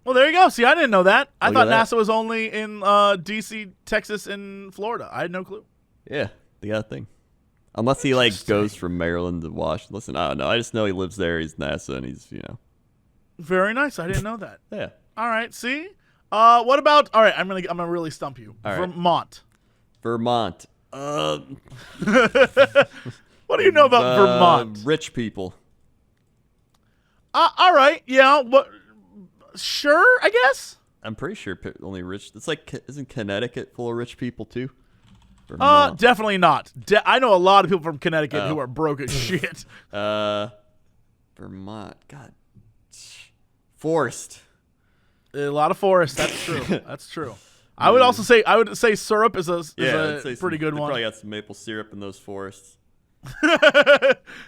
Well, there you go. See, I didn't know that. I Look thought at that. NASA was only in D.C., Texas, and Florida. I had no clue. Yeah, they got a thing. Unless he like goes from Maryland to Washington. Listen, I don't know. I just know he lives there. He's NASA and he's, you know. Very nice. I didn't know that. Yeah. All right. See. What about? All right. I'm gonna really stump you. All right. Vermont. Vermont. What do you know about Vermont? Rich people. All right. Yeah. What? Sure. I guess. I'm pretty sure only rich. It's like, isn't Connecticut full of rich people too? Vermont. Definitely not. I know a lot of people from Connecticut who are broke as shit. Vermont. God. Forest. A lot of forest. That's true. That's true. I would say syrup is a pretty good they one. Probably got some maple syrup in those forests.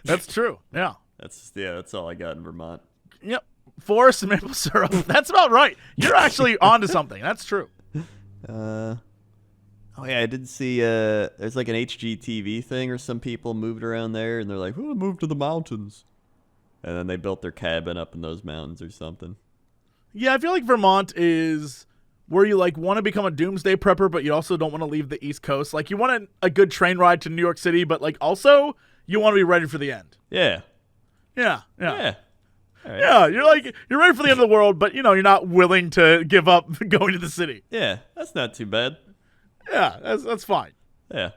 That's true. Yeah. That's all I got in Vermont. Yep. forest and maple syrup. That's about right. You're actually onto something. That's true. Oh yeah, I did see there's like an HGTV thing or some people moved around there and they're like, "Oh, move to the mountains." And then they built their cabin up in those mountains or something. Yeah, I feel like Vermont is where you like want to become a doomsday prepper, but you also don't want to leave the East Coast. Like you want a good train ride to New York City, but like also you want to be ready for the end. Yeah. Yeah. All right. Yeah, you're ready for the end of the world, but you're not willing to give up going to the city. Yeah, that's not too bad. Yeah, that's fine. Yeah.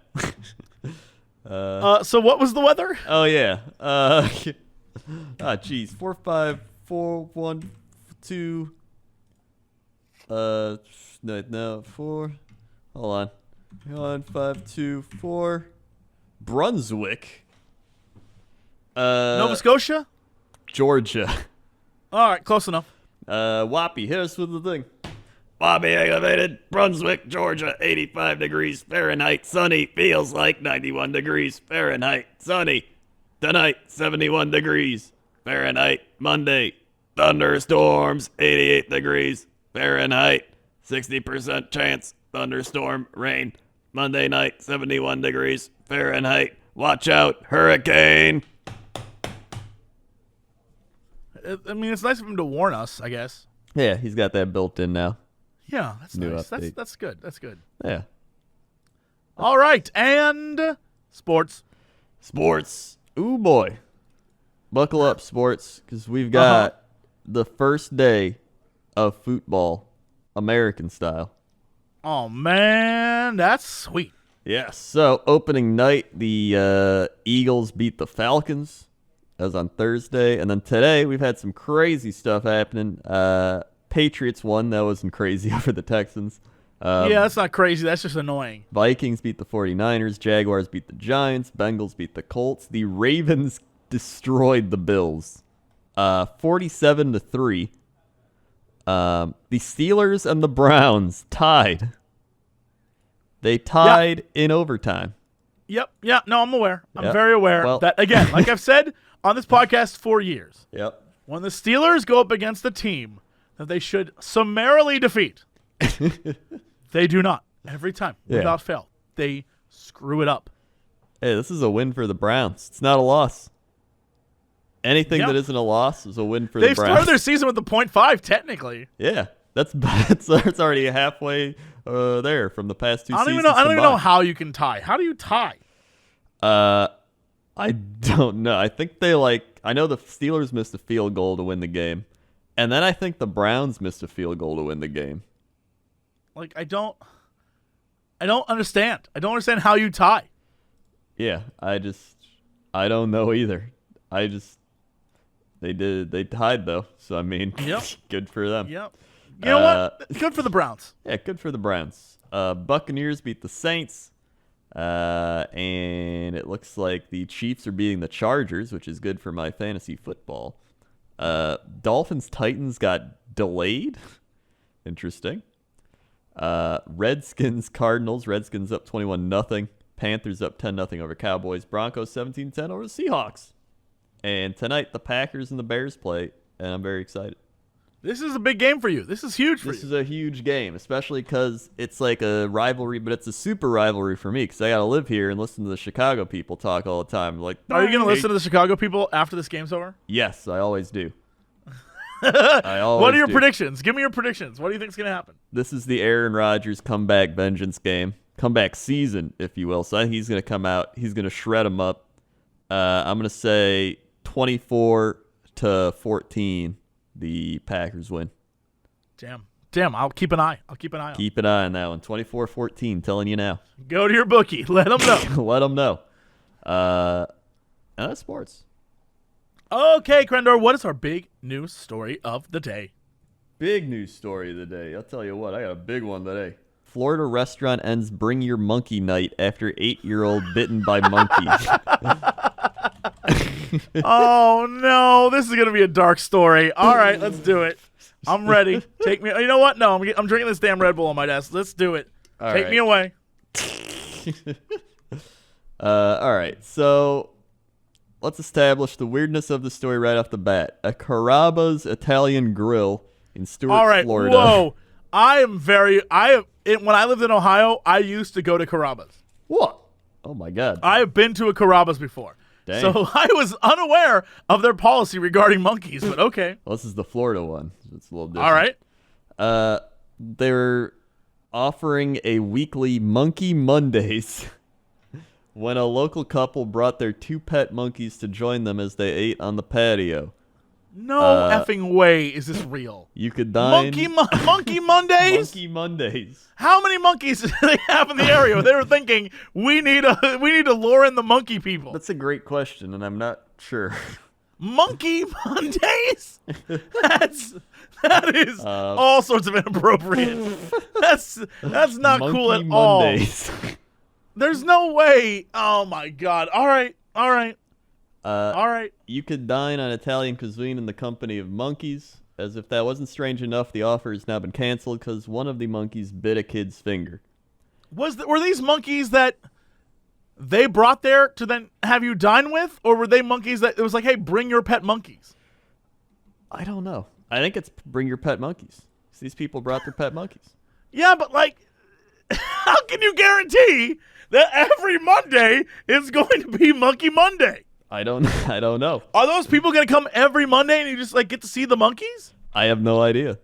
So what was the weather? Oh yeah. Geez. 4, 5, 4, 1, 2. No, 4. Hold on. 1, 5, 2, 4. Brunswick. Nova Scotia? Georgia. All right, close enough. Whoppy, hit us with the thing. Whoppy elevated, Brunswick, Georgia, 85 degrees Fahrenheit, sunny, feels like 91 degrees Fahrenheit, sunny. Tonight, 71 degrees Fahrenheit, Monday, thunderstorms, 88 degrees Fahrenheit, 60% chance, thunderstorm, rain. Monday night, 71 degrees Fahrenheit, watch out, hurricane. I mean, it's nice of him to warn us, I guess. Yeah, he's got that built in now. Yeah, that's New nice. update. That's good. That's good. Yeah. All right, and sports. Sports. Ooh, boy. Buckle up, sports, because we've got the first day of football, American style. Oh, man, that's sweet. Yes. So, opening night, the Eagles beat the Falcons. That was on Thursday. And then today, we've had some crazy stuff happening. Patriots won. That wasn't crazy over the Texans. Yeah, that's not crazy. That's just annoying. Vikings beat the 49ers. Jaguars beat the Giants. Bengals beat the Colts. The Ravens destroyed the Bills. 47-3. The Steelers and the Browns tied. They tied in overtime. Yep. Yeah. No, I'm aware. I'm Yep. very aware Well- that, again, like I've said on this podcast for years, Yep. when the Steelers go up against a team that they should summarily defeat, they do not. Every time, Yeah. without fail, they screw it up. Hey, this is a win for the Browns. It's not a loss. Anything Yep. that isn't a loss is a win for the They've Browns. started their season with the .5, technically. Yeah, that's it's already halfway there from the past two I don't seasons. even know combined. how you can tie. How do you tie? I don't know. I think I know the Steelers missed a field goal to win the game, and then I think the Browns missed a field goal to win the game. Like, I don't understand. I don't understand how you tie. Yeah, I don't know either. They tied though, so I mean, Yep. good for them. Yep. You know what? Good for the Browns. Yeah, good for the Browns. Buccaneers beat the Saints, and it looks like the Chiefs are beating the Chargers, which is good for my fantasy football. Dolphins Titans got delayed. Interesting. Redskins Cardinals. Redskins up 21-0. Panthers up 10-0 over Cowboys. Broncos 17-10 over the Seahawks. And tonight the Packers and the Bears play, and I'm very excited. This is a big game for you. This is huge for This you. is a huge game, especially because it's like a rivalry, but it's a super rivalry for me because I got to live here and listen to the Chicago people talk all the time. Like, Are you going to listen to the Chicago people after this game's over? Yes, I always do. I always What are your do. predictions? Give me your predictions. What do you think's going to happen? This is the Aaron Rodgers comeback vengeance game, comeback season, if you will. So I think he's going to come out. He's going to shred them up. I'm going to say 24-14. The Packers win. Damn. I'll keep an eye. Keep an eye on. Keep an eye on that one. 24-14, telling you now. Go to your bookie. Let them know. Let them know. And that's sports. Okay, Crendor, what is our big news story of the day? Big news story of the day. I'll tell you what, I got a big one today. Florida restaurant ends Bring Your Monkey Night after 8-year-old bitten by monkey. Oh, no. This is going to be a dark story. All right, let's do it. I'm ready. Take me. You know what? No, I'm drinking this damn Red Bull on my desk. Let's do it. Take me away. All right. So let's establish the weirdness of the story right off the bat. A Carrabba's Italian Grill in Stuart, All right, Florida. whoa. When I lived in Ohio, I used to go to Carrabba's. What? Oh my God. I have been to a Carrabba's before. Dang. So I was unaware of their policy regarding monkeys, but okay. Well, this is the Florida one. It's a little different. All right. They're offering a weekly Monkey Mondays when a local couple brought their 2 pet monkeys to join them as they ate on the patio. No effing way is this real. You could dine... Monkey Mondays? Monkey Mondays. How many monkeys do they have in the area? They were thinking, we need to lure in the monkey people. That's a great question, and I'm not sure. Monkey Mondays? That is all sorts of inappropriate. That's not cool at Mondays. all. There's no way. Oh my God. All right. You could dine on Italian cuisine in the company of monkeys. As if that wasn't strange enough, the offer has now been canceled because one of the monkeys bit a kid's finger. Were these monkeys that they brought there to then have you dine with, or were they monkeys that it was like, hey, bring your pet monkeys? I don't know. I think it's bring your pet monkeys. These people brought their pet monkeys. Yeah, but like, how can you guarantee that every Monday is going to be Monkey Monday? I don't know. Are those people going to come every Monday and you just like get to see the monkeys? I have no idea.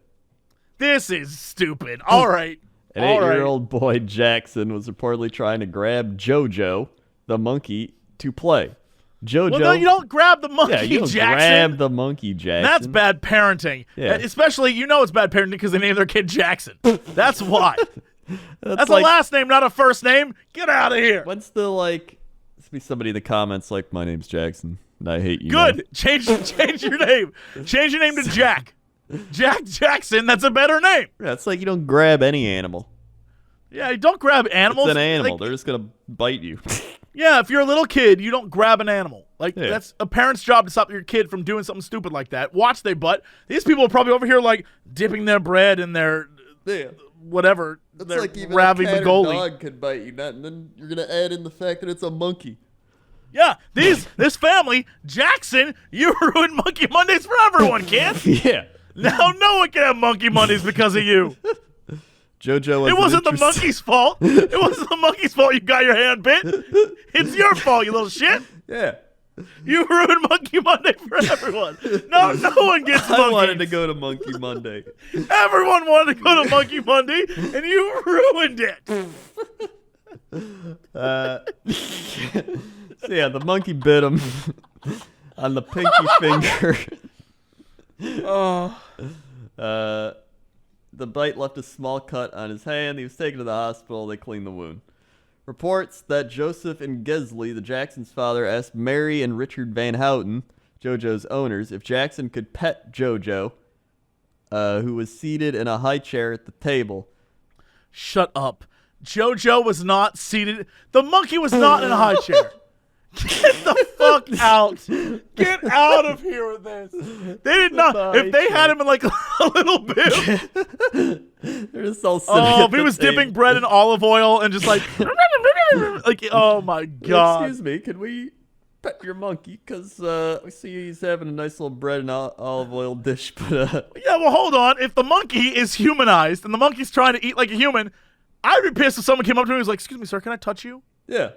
This is stupid. All right. An 8-year-old boy, Jackson, was reportedly trying to grab JoJo, the monkey, to play. JoJo. Well, no, you don't grab the monkey, yeah, you don't Jackson. grab the monkey, Jackson. That's bad parenting. Yeah. Especially, it's bad parenting because they named their kid Jackson. That's why. That's like, a last name, not a first name. Get out of here. What's the, like... Be somebody in the comments like, my name's Jackson, and I hate you. Good. Man. Change your name. Change your name to Jack. Jack Jackson. That's a better name. Yeah, it's like you don't grab any animal. Yeah, you don't grab animals. It's an animal. Like, They're just gonna bite you. yeah, if you're a little kid, you don't grab an animal. Like Yeah. That's a parent's job to stop your kid from doing something stupid like that. Watch they butt. These people are probably over here like dipping their bread in their whatever. It's their like even ravi a cat or magoli. dog could bite you, and then you're gonna add in the fact that it's a monkey. Yeah, this family, Jackson, you ruined Monkey Mondays for everyone, kid. Yeah. Now no one can have Monkey Mondays because of you. JoJo was It wasn't the monkey's fault. It wasn't the monkey's fault you got your hand bit. It's your fault, you little shit. Yeah. You ruined Monkey Monday for everyone. No one gets monkeys. I wanted to go to Monkey Monday. Everyone wanted to go to Monkey Monday, and you ruined it. So yeah, the monkey bit him on the pinky finger. The bite left a small cut on his hand. He was taken to the hospital. They cleaned the wound. Reports that Joseph and Gesley, the Jackson's father, asked Mary and Richard Van Houten, JoJo's owners, if Jackson could pet JoJo, who was seated in a high chair at the table. Shut up. JoJo was not seated. The monkey was not in a high chair. Get the fuck out. Get out of here with this. They did not. If they had him in like a little bib. They're just all if he was dipping bread in olive oil and just like, oh my God. Excuse me, could we pet your monkey? Because we see he's having a nice little bread and olive oil dish. But yeah, well, hold on. If the monkey is humanized and the monkey's trying to eat like a human, I'd be pissed if someone came up to me and was like, excuse me, sir, can I touch you? yeah,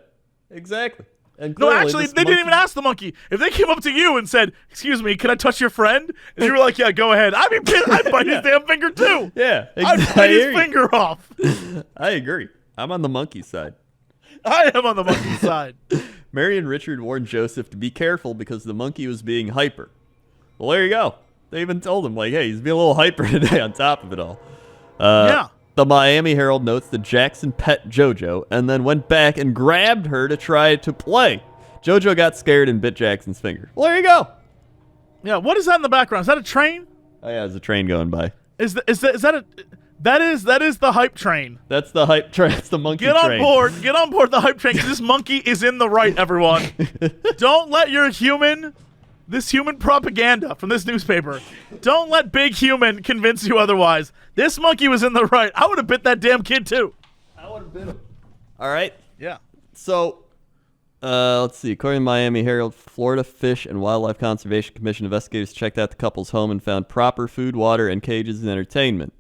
exactly. And No, clearly actually, this they didn't even ask the monkey. If they came up to you and said, excuse me, can I touch your friend? And you were like, yeah, go ahead. I'd be pissed. I'd bite his damn finger too. Yeah, I'd exactly. bite his finger off. I agree. I'm on the monkey side. I am on the monkey side. Mary and Richard warned Joseph to be careful because the monkey was being hyper. Well, there you go. They even told him, like, hey, he's being a little hyper today on top of it all. Yeah. The Miami Herald notes that Jackson pet JoJo and then went back and grabbed her to try to play. JoJo got scared and bit Jackson's finger. Well, there you go. Yeah, what is that in the background? Is that a train? Oh, yeah, there's a train going by. That is the hype train. That's the hype train. That's the monkey Get train. Get on board the hype train, 'cause this monkey is in the right, everyone. Don't let this human propaganda from this newspaper, don't let big human convince you otherwise. This monkey was in the right. I would have bit that damn kid too. I would have bit him. All right. Yeah. So, Let's see. According to Miami Herald, Florida Fish and Wildlife Conservation Commission investigators checked out the couple's home and found proper food, water, and cages and entertainment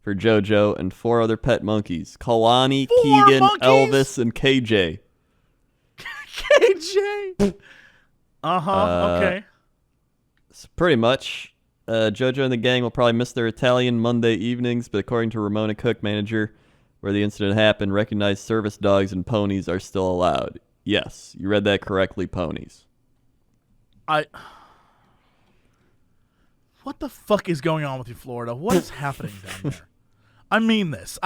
for JoJo and 4 other pet monkeys: Kalani, 4 Keegan, monkeys? Elvis, and KJ. KJ. Okay. So pretty much, JoJo and the gang will probably miss their Italian Monday evenings, but according to Ramona Cook, manager where the incident happened, recognized service dogs and ponies are still allowed. Yes, you read that correctly, ponies. What the fuck is going on with you, Florida? What is happening down there? I mean this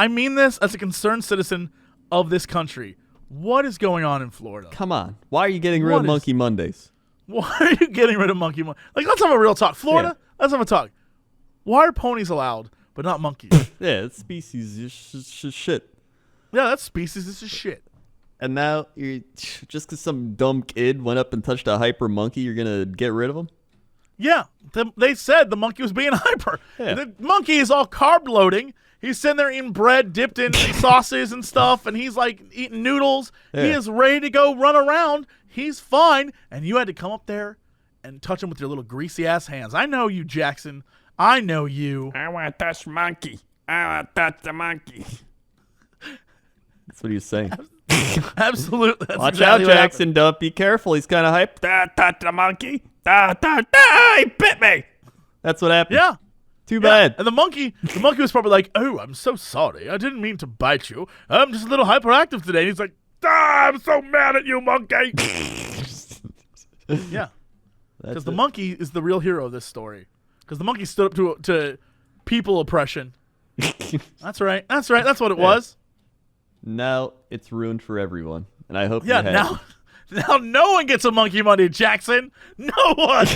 as a concerned citizen of this country. What is going on in Florida? Come on. Why are you getting rid of Monkey Mondays? Why are you getting rid of Monkey Monday? Like, let's have a real talk. Florida, let's have a talk. Why are ponies allowed, but not monkeys? Yeah, it's species shit. Yeah, that's species. This is shit. And now, you're just because some dumb kid went up and touched a hyper monkey, you're going to get rid of him? Yeah, they said the monkey was being hyper. Yeah. The monkey is all carb loading. He's sitting there eating bread dipped in sauces and stuff, and he's like eating noodles. Yeah. He is ready to go run around. He's fine, and you had to come up there and touch him with your little greasy ass hands. I know you, Jackson. I know you. I want to touch monkey. I want to touch the monkey. That's what he was saying. Absolutely. That's Watch exactly out, what Jackson. Don't be careful. He's kind of hyped. Touch the monkey. He bit me. That's what happened. happened. Too Yeah. bad. And the monkey was probably like, "Oh, I'm so sorry. I didn't mean to bite you. I'm just a little hyperactive today." And he's like, I'm so mad at you, monkey. Yeah. Because the monkey is the real hero of this story. Because the monkey stood up to people oppression. That's right. That's what it was. Now it's ruined for everyone. And I hope Yeah, you're happy. now no one gets a Monkey Monday, Jackson. No one.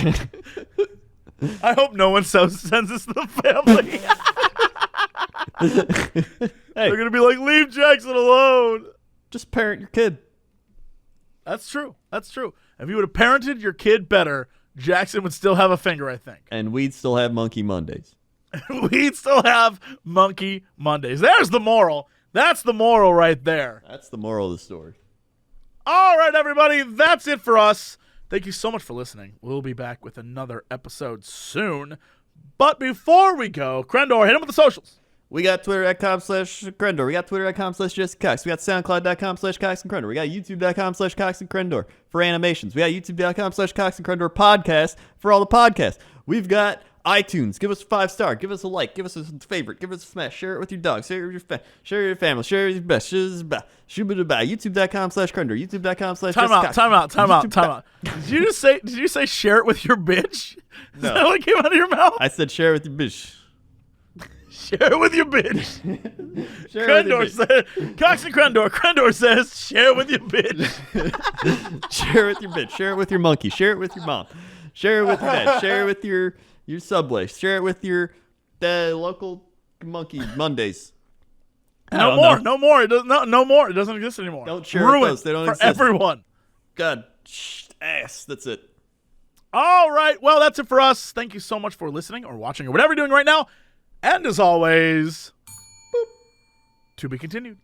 I hope no one sends this to the family. They're going to be like, leave Jackson alone. Just parent your kid. That's true. If you would have parented your kid better, Jackson would still have a finger, I think. And we'd still have Monkey Mondays. We'd still have Monkey Mondays. There's the moral. That's the moral right there. That's the moral of the story. All right, everybody. That's it for us. Thank you so much for listening. We'll be back with another episode soon. But before we go, Crendor, hit him with the socials. We got Twitter.com/Crendor. We got Twitter.com/JessiCox. We got SoundCloud.com/Cox and Crendor. We got YouTube.com/Cox and Crendor for animations. We got YouTube.com/Cox and Crendor podcast for all the podcasts. We've got iTunes. Give us a 5-star. Give us a like. Give us a favorite. Give us a smash. Share it with your dog. Share it with your share it with your family. Share it with your best. YouTube.com/Crendor. YouTube.com/JessiCox. Time out. Did you say share it with your bitch? Is that what came out of your mouth? I said share it with your bitch. Share it with your bitch. Crendor said, Cox and Crendor. Crendor says, share it with your bitch. Share it with your bitch. Share it with your monkey. Share it with your mom. Share it with your dad. Share it with your Subway. Share it with your local Monkey Mondays. No more. No more. It doesn't exist anymore. Don't share with those. They don't for exist. Everyone. God, ass. That's it. All right. Well, that's it for us. Thank you so much for listening or watching or whatever you're doing right now. And as always, boop, to be continued.